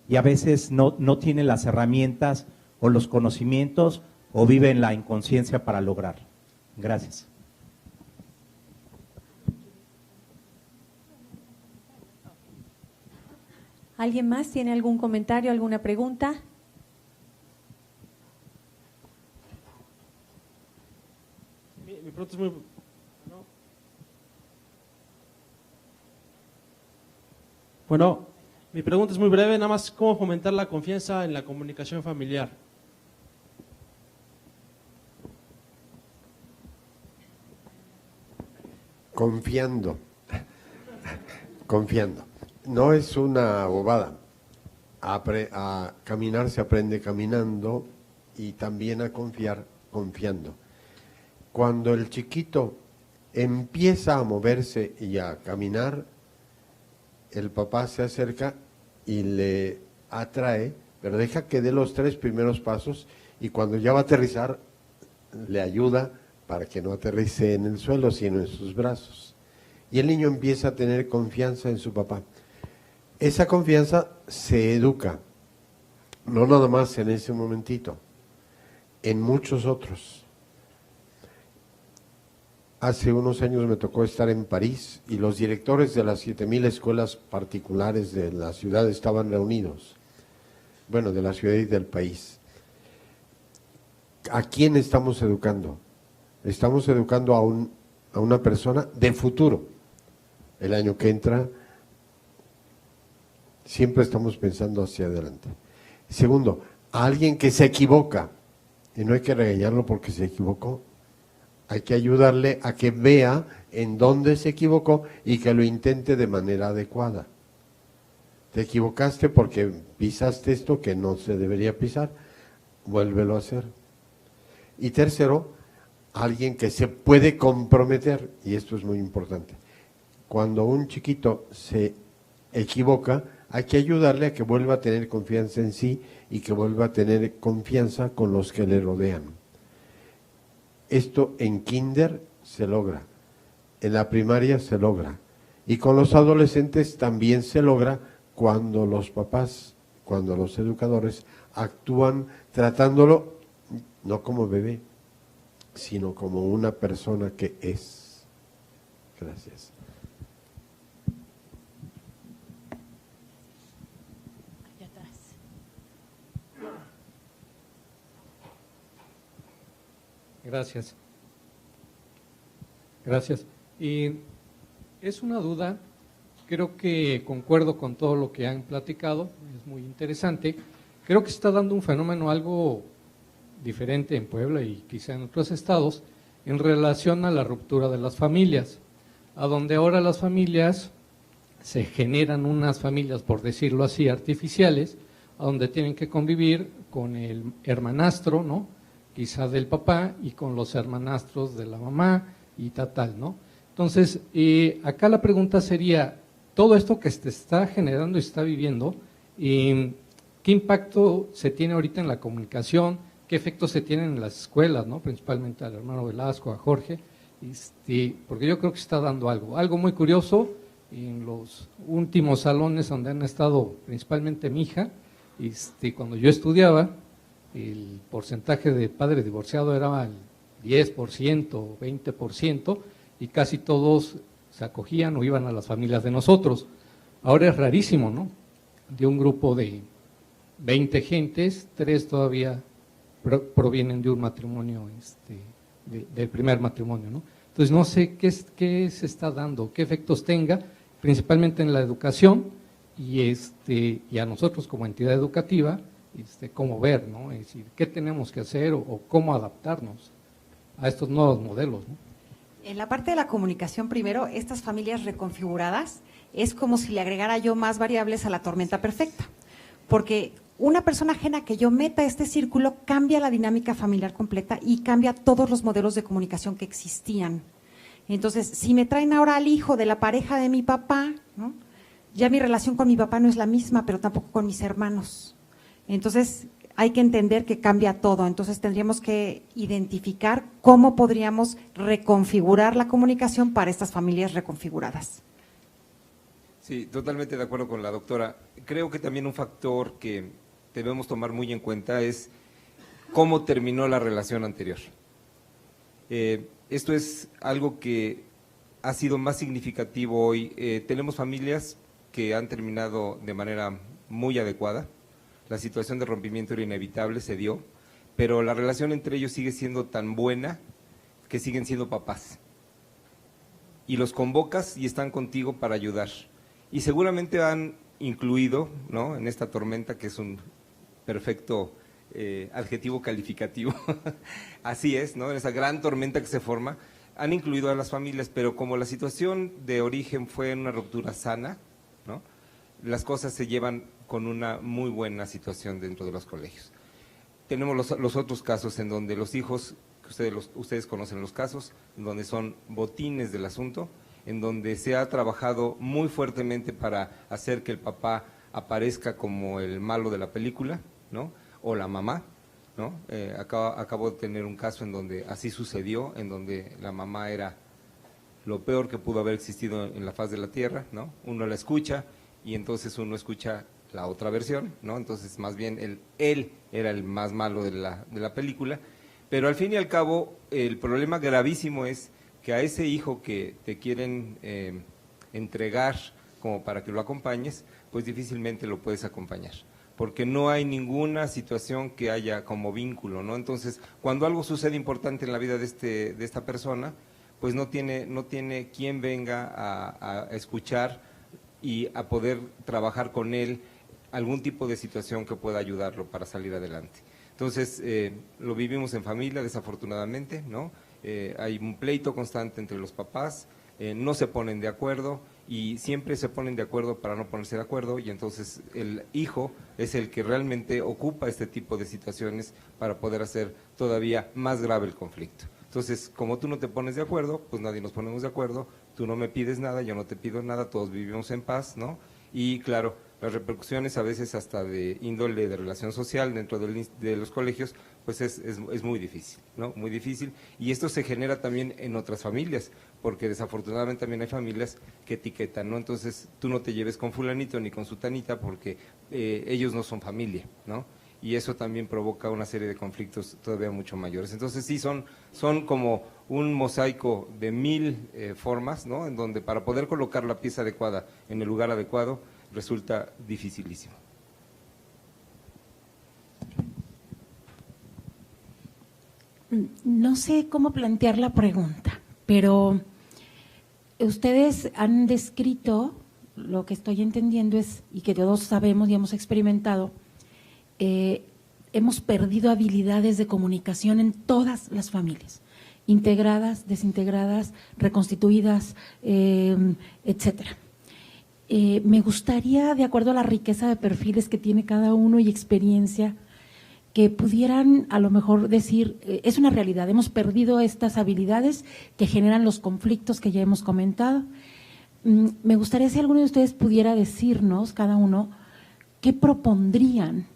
G: y a veces no tiene las herramientas o los conocimientos o vive en la inconsciencia para lograrlo. Gracias.
C: ¿Alguien más tiene algún comentario, alguna pregunta?
B: pregunta es muy... Bueno, mi pregunta es muy breve, nada más cómo fomentar la confianza en la comunicación familiar.
E: Confiando. Confiando. No es una bobada. A caminar se aprende caminando y también a confiar confiando. Cuando el chiquito empieza a moverse y a caminar, el papá se acerca y le atrae, pero deja que dé los 3 primeros pasos y cuando ya va a aterrizar, le ayuda para que no aterrice en el suelo, sino en sus brazos. Y el niño empieza a tener confianza en su papá. Esa confianza se educa, no nada más en ese momentito, en muchos otros. Hace unos años me tocó estar en París y los directores de las 7,000 escuelas particulares de la ciudad estaban reunidos, bueno, de la ciudad y del país. ¿A quién estamos educando? Estamos educando a una persona de futuro. El año que entra, siempre estamos pensando hacia adelante. Segundo, a alguien que se equivoca, y no hay que regañarlo porque se equivocó, hay que ayudarle a que vea en dónde se equivocó y que lo intente de manera adecuada. Te equivocaste porque pisaste esto que no se debería pisar, vuélvelo a hacer. Y tercero, alguien que se puede comprometer, y esto es muy importante. Cuando un chiquito se equivoca, hay que ayudarle a que vuelva a tener confianza en sí y que vuelva a tener confianza con los que le rodean. Esto en kinder se logra, en la primaria se logra, y con los adolescentes también se logra cuando los papás, cuando los educadores actúan tratándolo no como bebé, sino como una persona que es. Gracias.
C: Allá atrás.
H: Gracias. Gracias. Y es una duda, creo que concuerdo con todo lo que han platicado, es muy interesante. Creo que se está dando un fenómeno algo diferente en Puebla y quizá en otros estados en relación a la ruptura de las familias, a donde ahora las familias se generan unas familias, por decirlo así, artificiales, a donde tienen que convivir con el hermanastro, ¿no?, quizá del papá, y con los hermanastros de la mamá y tal, ¿no? Entonces, acá la pregunta sería, todo esto que se está generando y se está viviendo, ¿qué impacto se tiene ahorita en la comunicación? ¿Qué efectos se tienen en las escuelas, ¿no?, principalmente al hermano Velasco, a Jorge? Porque yo creo que se está dando algo muy curioso en los últimos salones donde han estado principalmente mi hija. Cuando yo estudiaba, el porcentaje de padres divorciados era el 10%, 20%, y casi todos se acogían o iban a las familias de nosotros. Ahora es rarísimo, ¿no? De un grupo de 20 gentes, 3 todavía provienen de un matrimonio, del primer matrimonio, ¿no? Entonces no sé qué se está dando, qué efectos tenga, principalmente en la educación y a nosotros como entidad educativa, cómo ver, ¿no? Es decir, qué tenemos que hacer o cómo adaptarnos a estos nuevos modelos, ¿no?
D: En la parte de la comunicación, primero, estas familias reconfiguradas es como si le agregara yo más variables a la tormenta perfecta, porque una persona ajena que yo meta a este círculo cambia la dinámica familiar completa y cambia todos los modelos de comunicación que existían. Entonces, si me traen ahora al hijo de la pareja de mi papá, ¿no?, ya mi relación con mi papá no es la misma, pero tampoco con mis hermanos. Entonces, hay que entender que cambia todo. Entonces, tendríamos que identificar cómo podríamos reconfigurar la comunicación para estas familias reconfiguradas.
F: Sí, totalmente de acuerdo con la doctora. Creo que también un factor que debemos tomar muy en cuenta es cómo terminó la relación anterior. Esto es algo que ha sido más significativo hoy. Tenemos familias que han terminado de manera muy adecuada. La situación de rompimiento era inevitable, se dio, pero la relación entre ellos sigue siendo tan buena que siguen siendo papás. Y los convocas y están contigo para ayudar. Y seguramente han incluido, ¿no?, en esta tormenta, que es un perfecto adjetivo calificativo, así es, ¿no?, en esa gran tormenta que se forma, han incluido a las familias, pero como la situación de origen fue una ruptura sana, ¿no?, las cosas se llevan con una muy buena situación dentro de los colegios. Tenemos los otros casos en donde los hijos, que ustedes conocen los casos, en donde son botines del asunto, en donde se ha trabajado muy fuertemente para hacer que el papá aparezca como el malo de la película, ¿no?, o la mamá, ¿no? Acabo de tener un caso en donde así sucedió, en donde la mamá era lo peor que pudo haber existido en la faz de la tierra, ¿no? Uno la escucha y entonces uno escucha la otra versión, ¿no? Entonces más bien él era el más malo de la película, pero al fin y al cabo el problema gravísimo es que a ese hijo que te quieren entregar como para que lo acompañes, pues difícilmente lo puedes acompañar, porque no hay ninguna situación que haya como vínculo, ¿no? Entonces, cuando algo sucede importante en la vida de esta persona, pues no tiene quien venga a escuchar y a poder trabajar con él algún tipo de situación que pueda ayudarlo para salir adelante. Entonces, lo vivimos en familia, desafortunadamente, ¿no? Hay un pleito constante entre los papás, no se ponen de acuerdo y siempre se ponen de acuerdo para no ponerse de acuerdo, y entonces el hijo es el que realmente ocupa este tipo de situaciones para poder hacer todavía más grave el conflicto. Entonces, como tú no te pones de acuerdo, pues nadie nos ponemos de acuerdo, tú no me pides nada, yo no te pido nada, todos vivimos en paz, ¿no? Y claro, las repercusiones a veces hasta de índole de relación social dentro de los colegios, pues es muy difícil, ¿no? Muy difícil, y esto se genera también en otras familias, porque desafortunadamente también hay familias que etiquetan, ¿no? Entonces, tú no te lleves con fulanito ni con sutanita porque ellos no son familia, ¿no? Y eso también provoca una serie de conflictos todavía mucho mayores. Entonces, sí, son como un mosaico de 1000 formas, ¿no?, en donde para poder colocar la pieza adecuada en el lugar adecuado resulta dificilísimo.
I: No sé cómo plantear la pregunta, pero ustedes han descrito, lo que estoy entendiendo es, y que todos sabemos y hemos experimentado, hemos perdido habilidades de comunicación en todas las familias, integradas, desintegradas, reconstituidas, etcétera. Me gustaría, de acuerdo a la riqueza de perfiles que tiene cada uno y experiencia, que pudieran a lo mejor decir, es una realidad, hemos perdido estas habilidades que generan los conflictos que ya hemos comentado. Me gustaría si alguno de ustedes pudiera decirnos, cada uno, qué propondrían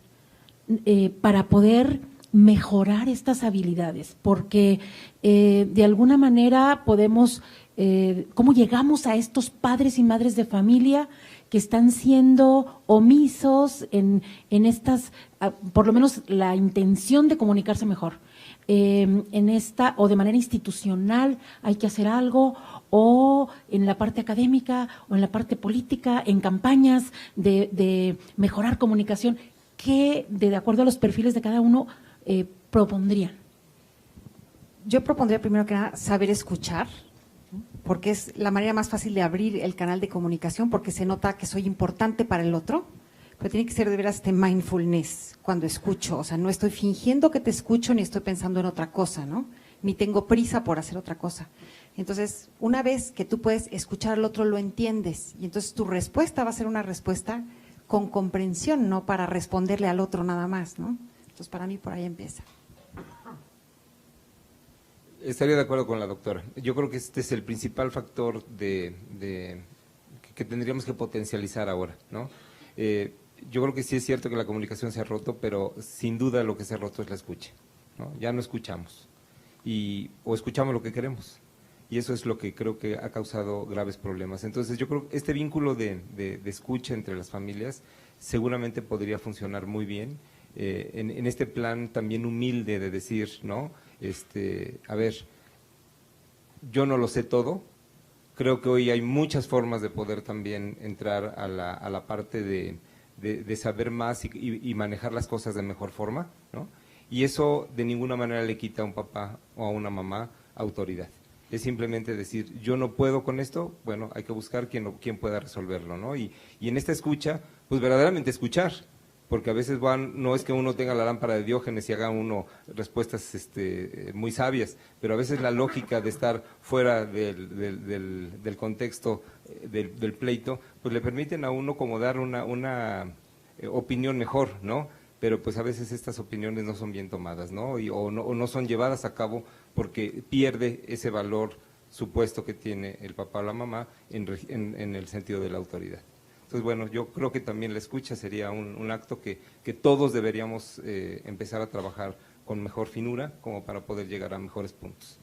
I: para poder mejorar estas habilidades, porque de alguna manera podemos… ¿cómo llegamos a estos padres y madres de familia que están siendo omisos en estas, por lo menos la intención de comunicarse mejor? En esta, o de manera institucional hay que hacer algo, o en la parte académica, o en la parte política, en campañas de mejorar comunicación. ¿Qué, de acuerdo a los perfiles de cada uno, propondrían?
D: Yo propondría primero que nada saber escuchar, porque es la manera más fácil de abrir el canal de comunicación, porque se nota que soy importante para el otro, pero tiene que ser de veras este mindfulness cuando escucho, o sea, no estoy fingiendo que te escucho ni estoy pensando en otra cosa, ¿no? Ni tengo prisa por hacer otra cosa. Entonces, una vez que tú puedes escuchar al otro, lo entiendes, y entonces tu respuesta va a ser una respuesta con comprensión, no para responderle al otro nada más, ¿no? Entonces, para mí por ahí empieza.
F: Estaría de acuerdo con la doctora. Yo creo que este es el principal factor que tendríamos que potencializar ahora, ¿no? Yo creo que sí es cierto que la comunicación se ha roto, pero sin duda lo que se ha roto es la escucha, ¿no? Ya no escuchamos, o escuchamos lo que queremos, y eso es lo que creo que ha causado graves problemas. Entonces yo creo que este vínculo de escucha entre las familias seguramente podría funcionar muy bien, en este plan también humilde de decir, ¿no? A ver, yo no lo sé todo, creo que hoy hay muchas formas de poder también entrar a la parte de saber más y manejar las cosas de mejor forma, ¿no? Y eso de ninguna manera le quita a un papá o a una mamá autoridad. Es simplemente decir, yo no puedo con esto, bueno, hay que buscar quién pueda resolverlo, ¿no? Y en esta escucha, pues verdaderamente escuchar, porque a veces no es que uno tenga la lámpara de Diógenes y haga uno respuestas muy sabias, pero a veces la lógica de estar fuera del contexto del pleito, pues le permiten a uno como dar una opinión mejor, ¿no? Pero pues a veces estas opiniones no son bien tomadas, ¿no? O no son llevadas a cabo porque pierde ese valor supuesto que tiene el papá o la mamá en el sentido de la autoridad. Entonces, bueno, yo creo que también la escucha sería un acto que todos deberíamos empezar a trabajar con mejor finura como para poder llegar a mejores puntos.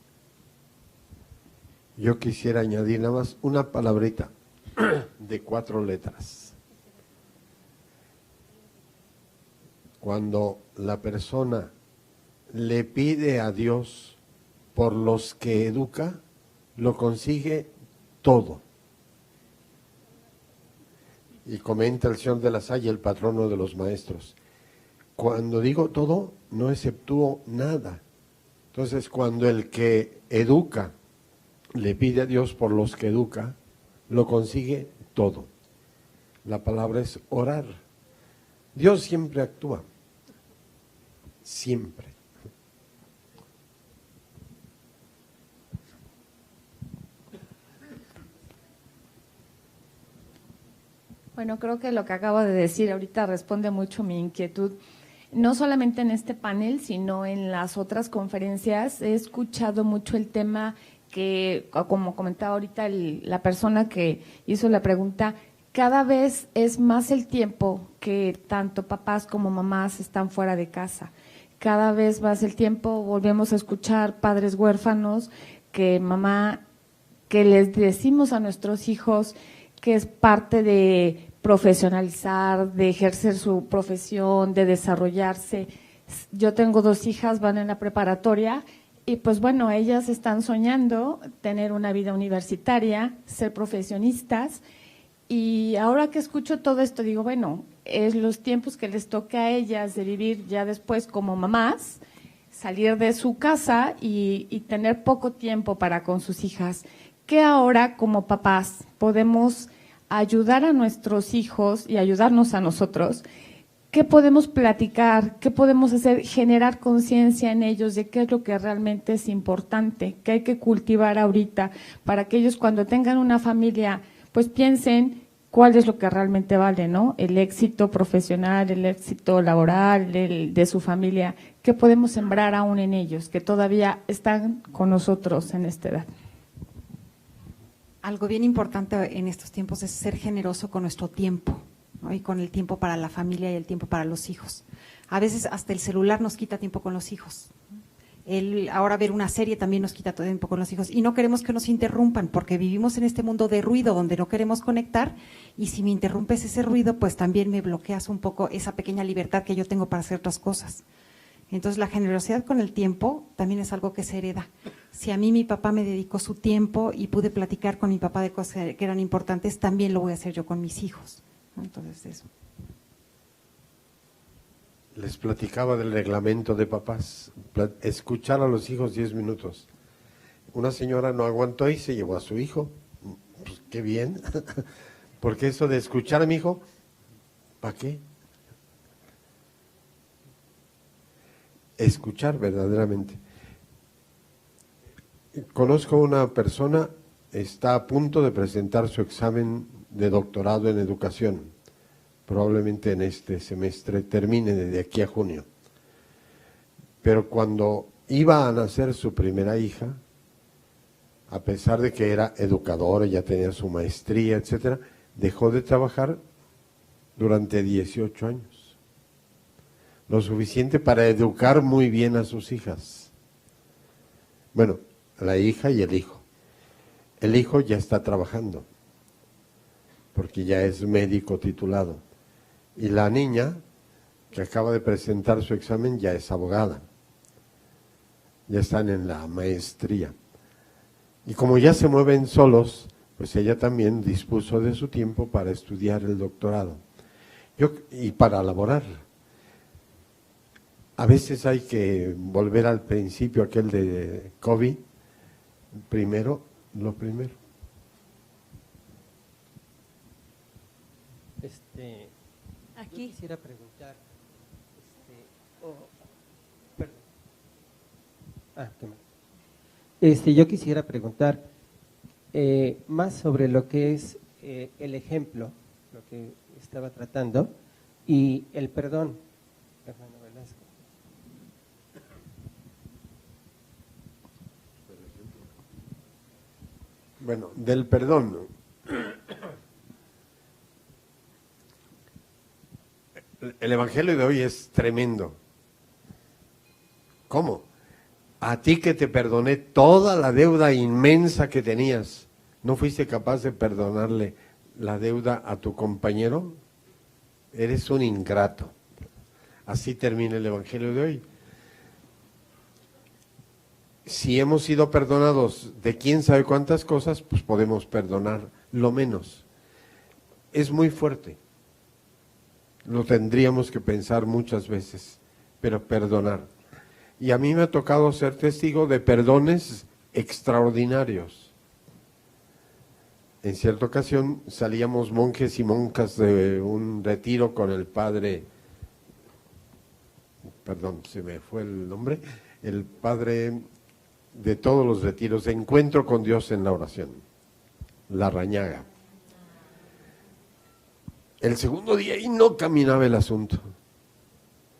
E: Yo quisiera añadir nada más una palabrita de 4 letras. Cuando la persona le pide a Dios por los que educa, lo consigue todo. Y comenta el señor de la Salle, el patrono de los maestros. Cuando digo todo, no exceptúo nada. Entonces, cuando el que educa le pide a Dios por los que educa, lo consigue todo. La palabra es orar. Dios siempre actúa. Siempre.
J: Bueno, creo que lo que acabo de decir ahorita responde mucho mi inquietud. No solamente en este panel, sino en las otras conferencias he escuchado mucho el tema que, como comentaba ahorita la persona que hizo la pregunta, cada vez es más el tiempo que tanto papás como mamás están fuera de casa. Cada vez más el tiempo volvemos a escuchar padres huérfanos que les decimos a nuestros hijos que es parte de profesionalizar, de ejercer su profesión, de desarrollarse. Yo tengo 2 hijas, van en la preparatoria y pues bueno, ellas están soñando tener una vida universitaria, ser profesionistas y ahora que escucho todo esto digo, bueno, es los tiempos que les toca a ellas de vivir ya después como mamás, salir de su casa y tener poco tiempo para con sus hijas. ¿Qué ahora como papás podemos ayudar a nuestros hijos y ayudarnos a nosotros? ¿Qué podemos platicar? ¿Qué podemos hacer? Generar conciencia en ellos de qué es lo que realmente es importante, que hay que cultivar ahorita para que ellos cuando tengan una familia, pues piensen cuál es lo que realmente vale, ¿no? El éxito profesional, el éxito laboral, el de su familia. ¿Qué podemos sembrar aún en ellos que todavía están con nosotros en esta edad?
D: Algo bien importante en estos tiempos es ser generoso con nuestro tiempo, ¿no? Y con el tiempo para la familia y el tiempo para los hijos. A veces hasta el celular nos quita tiempo con los hijos. Ahora ver una serie también nos quita todo tiempo con los hijos y no queremos que nos interrumpan porque vivimos en este mundo de ruido donde no queremos conectar y si me interrumpes ese ruido pues también me bloqueas un poco esa pequeña libertad que yo tengo para hacer otras cosas. Entonces la generosidad con el tiempo también es algo que se hereda. Si a mí mi papá me dedicó su tiempo y pude platicar con mi papá de cosas que eran importantes, también lo voy a hacer yo con mis hijos. Entonces eso.
E: Les platicaba del reglamento de papás, escuchar a los hijos 10 minutos. Una señora no aguantó y se llevó a su hijo. Pues qué bien, porque eso de escuchar a mi hijo, ¿para qué? Escuchar verdaderamente. Conozco una persona, está a punto de presentar su examen de doctorado en educación. Probablemente en este semestre termine de aquí a junio. Pero cuando iba a nacer su primera hija, a pesar de que era educadora, ya tenía su maestría, etcétera, dejó de trabajar durante 18 años. Lo suficiente para educar muy bien a sus hijas. Bueno, la hija y el hijo. El hijo ya está trabajando, porque ya es médico titulado. Y la niña, que acaba de presentar su examen, ya es abogada. Ya están en la maestría. Y como ya se mueven solos, pues ella también dispuso de su tiempo para estudiar el doctorado. Y para laborar. A veces hay que volver al principio aquel de COVID, primero lo primero.
C: Aquí.
K: Yo quisiera preguntar, yo quisiera preguntar más sobre lo que es el ejemplo, lo que estaba tratando, y el perdón, hermano Velasco.
E: Bueno, del perdón. El evangelio de hoy es tremendo. ¿Cómo? A ti que te perdoné toda la deuda inmensa que tenías, ¿no fuiste capaz de perdonarle la deuda a tu compañero? Eres un ingrato. Así termina el evangelio de hoy. Si hemos sido perdonados de quién sabe cuántas cosas, pues podemos perdonar lo menos. Es muy fuerte. Lo tendríamos que pensar muchas veces, pero perdonar. Y a mí me ha tocado ser testigo de perdones extraordinarios. En cierta ocasión salíamos monjes y monjas de un retiro con el padre, perdón, se me fue el nombre, el padre de todos los retiros, de encuentro con Dios en la oración, Larrañaga. El segundo día y no caminaba el asunto.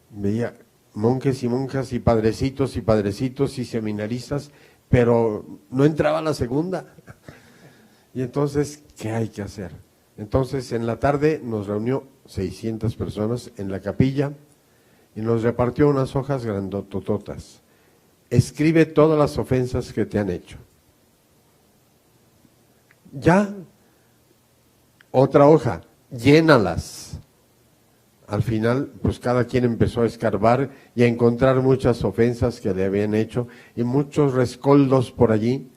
E: Veía monjes y monjas y padrecitos y seminaristas, pero no entraba la segunda. Y entonces, ¿qué hay que hacer? Entonces, en la tarde nos reunió 600 personas en la capilla y nos repartió unas hojas grandotototas. Escribe todas las ofensas que te han hecho. Ya, otra hoja, llénalas. Al final, pues cada quien empezó a escarbar y a encontrar muchas ofensas que le habían hecho y muchos rescoldos por allí.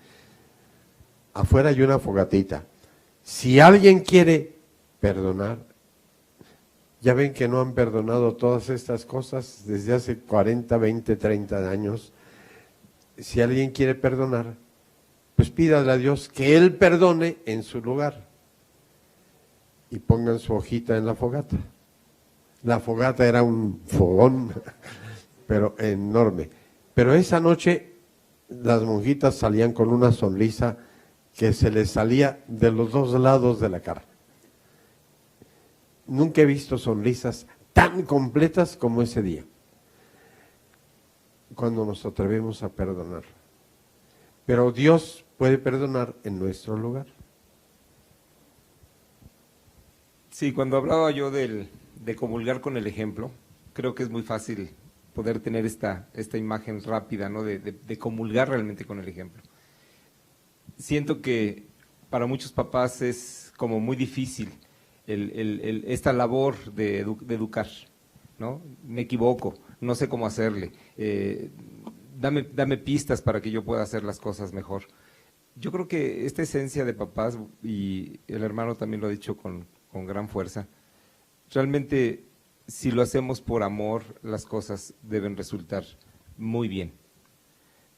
E: Afuera hay una fogatita. Si alguien quiere perdonar, ya ven que no han perdonado todas estas cosas desde hace 40, 20, 30 años. Si alguien quiere perdonar, pues pídale a Dios que Él perdone en su lugar. Y pongan su hojita en la fogata. La fogata era un fogón, pero enorme. Pero esa noche las monjitas salían con una sonrisa que se les salía de los dos lados de la cara. Nunca he visto sonrisas tan completas como ese día, cuando nos atrevemos a perdonar. Pero Dios puede perdonar en nuestro lugar.
F: Sí, cuando hablaba yo de comulgar con el ejemplo, creo que es muy fácil poder tener esta imagen rápida, ¿no? de comulgar realmente con el ejemplo. Siento que para muchos papás es como muy difícil esta labor de educar, ¿no? Me equivoco, no sé cómo hacerle, dame pistas para que yo pueda hacer las cosas mejor. Yo creo que esta esencia de papás, y el hermano también lo ha dicho con gran fuerza, realmente si lo hacemos por amor, las cosas deben resultar muy bien.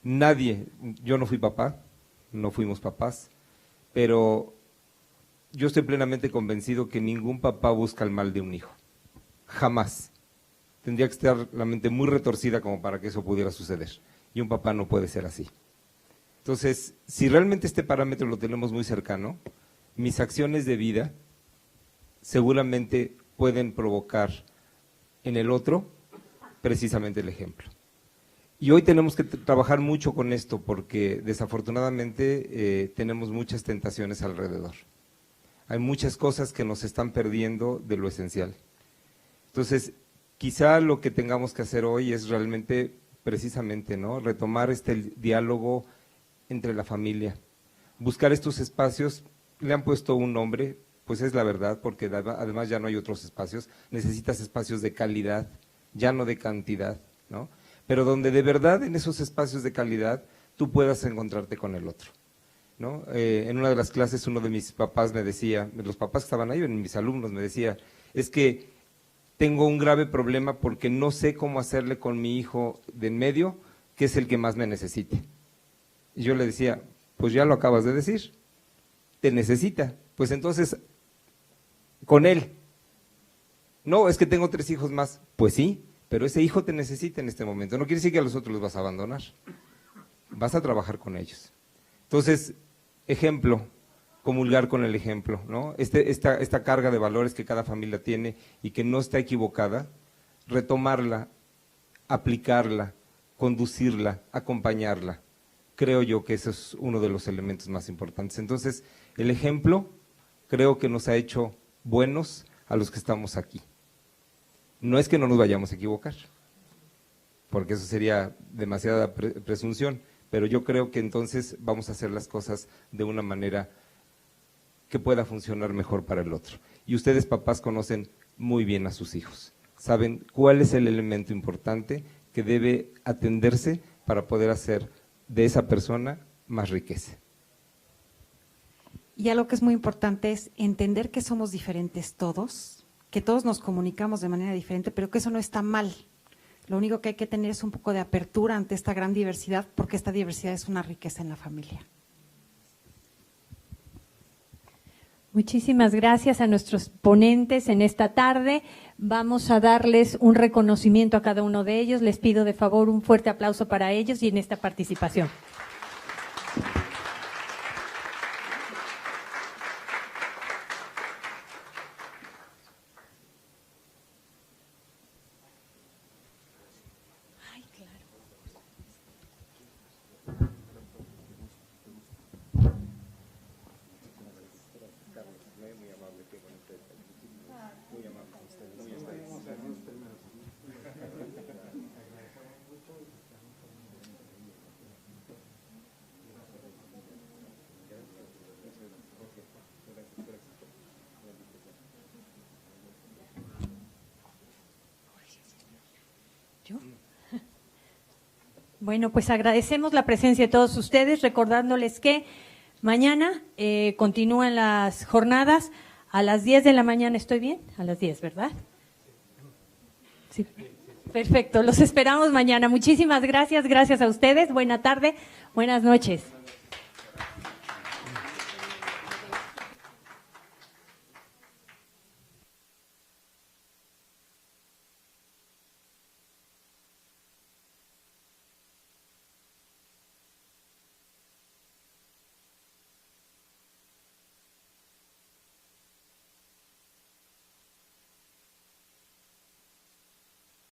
F: Nadie, yo no fui papá, no fuimos papás, pero yo estoy plenamente convencido que ningún papá busca el mal de un hijo, jamás. Tendría que estar la mente muy retorcida como para que eso pudiera suceder, y un papá no puede ser así. Entonces, si realmente este parámetro lo tenemos muy cercano, mis acciones de vida seguramente pueden provocar en el otro precisamente el ejemplo. Y hoy tenemos que trabajar mucho con esto porque desafortunadamente tenemos muchas tentaciones alrededor. Hay muchas cosas que nos están perdiendo de lo esencial. Entonces, quizá lo que tengamos que hacer hoy es realmente, precisamente, ¿no? Retomar este diálogo entre la familia, buscar estos espacios. Le han puesto un nombre, pues es la verdad, porque además ya no hay otros espacios. Necesitas espacios de calidad, ya no de cantidad, ¿no? Pero donde de verdad en esos espacios de calidad tú puedas encontrarte con el otro, ¿no? En una de las clases uno de mis papás me decía, los papás que estaban ahí, mis alumnos, me decía, es que tengo un grave problema porque no sé cómo hacerle con mi hijo de en medio, que es el que más me necesite. Y yo le decía, Pues ya lo acabas de decir, te necesita. Pues entonces, con él. No, es que tengo 3 hijos más. Pues sí, pero ese hijo te necesita en este momento. No quiere decir que a los otros los vas a abandonar. Vas a trabajar con ellos. Entonces, ejemplo, comulgar con el ejemplo, ¿no? Esta carga de valores que cada familia tiene y que no está equivocada, retomarla, aplicarla, conducirla, acompañarla. Creo yo que eso es uno de los elementos más importantes. Entonces, el ejemplo creo que nos ha hecho buenos a los que estamos aquí. No es que no nos vayamos a equivocar, porque eso sería demasiada presunción, pero yo creo que entonces vamos a hacer las cosas de una manera que pueda funcionar mejor para el otro. Y ustedes, papás, conocen muy bien a sus hijos, saben cuál es el elemento importante que debe atenderse para poder hacer de esa persona más riqueza.
D: Y algo que es muy importante es entender que somos diferentes todos, que todos nos comunicamos de manera diferente, pero que eso no está mal. Lo único que hay que tener es un poco de apertura ante esta gran diversidad, porque esta diversidad es una riqueza en la familia.
C: Muchísimas gracias a nuestros ponentes en esta tarde. Vamos a darles un reconocimiento a cada uno de ellos. Les pido de favor un fuerte aplauso para ellos y en esta participación. Bueno, pues agradecemos la presencia de todos ustedes, recordándoles que mañana continúan las jornadas a las 10 de la mañana. ¿Estoy bien? A las 10, ¿verdad? Sí. Perfecto, los esperamos mañana. Muchísimas gracias, gracias a ustedes. Buena tarde, buenas noches.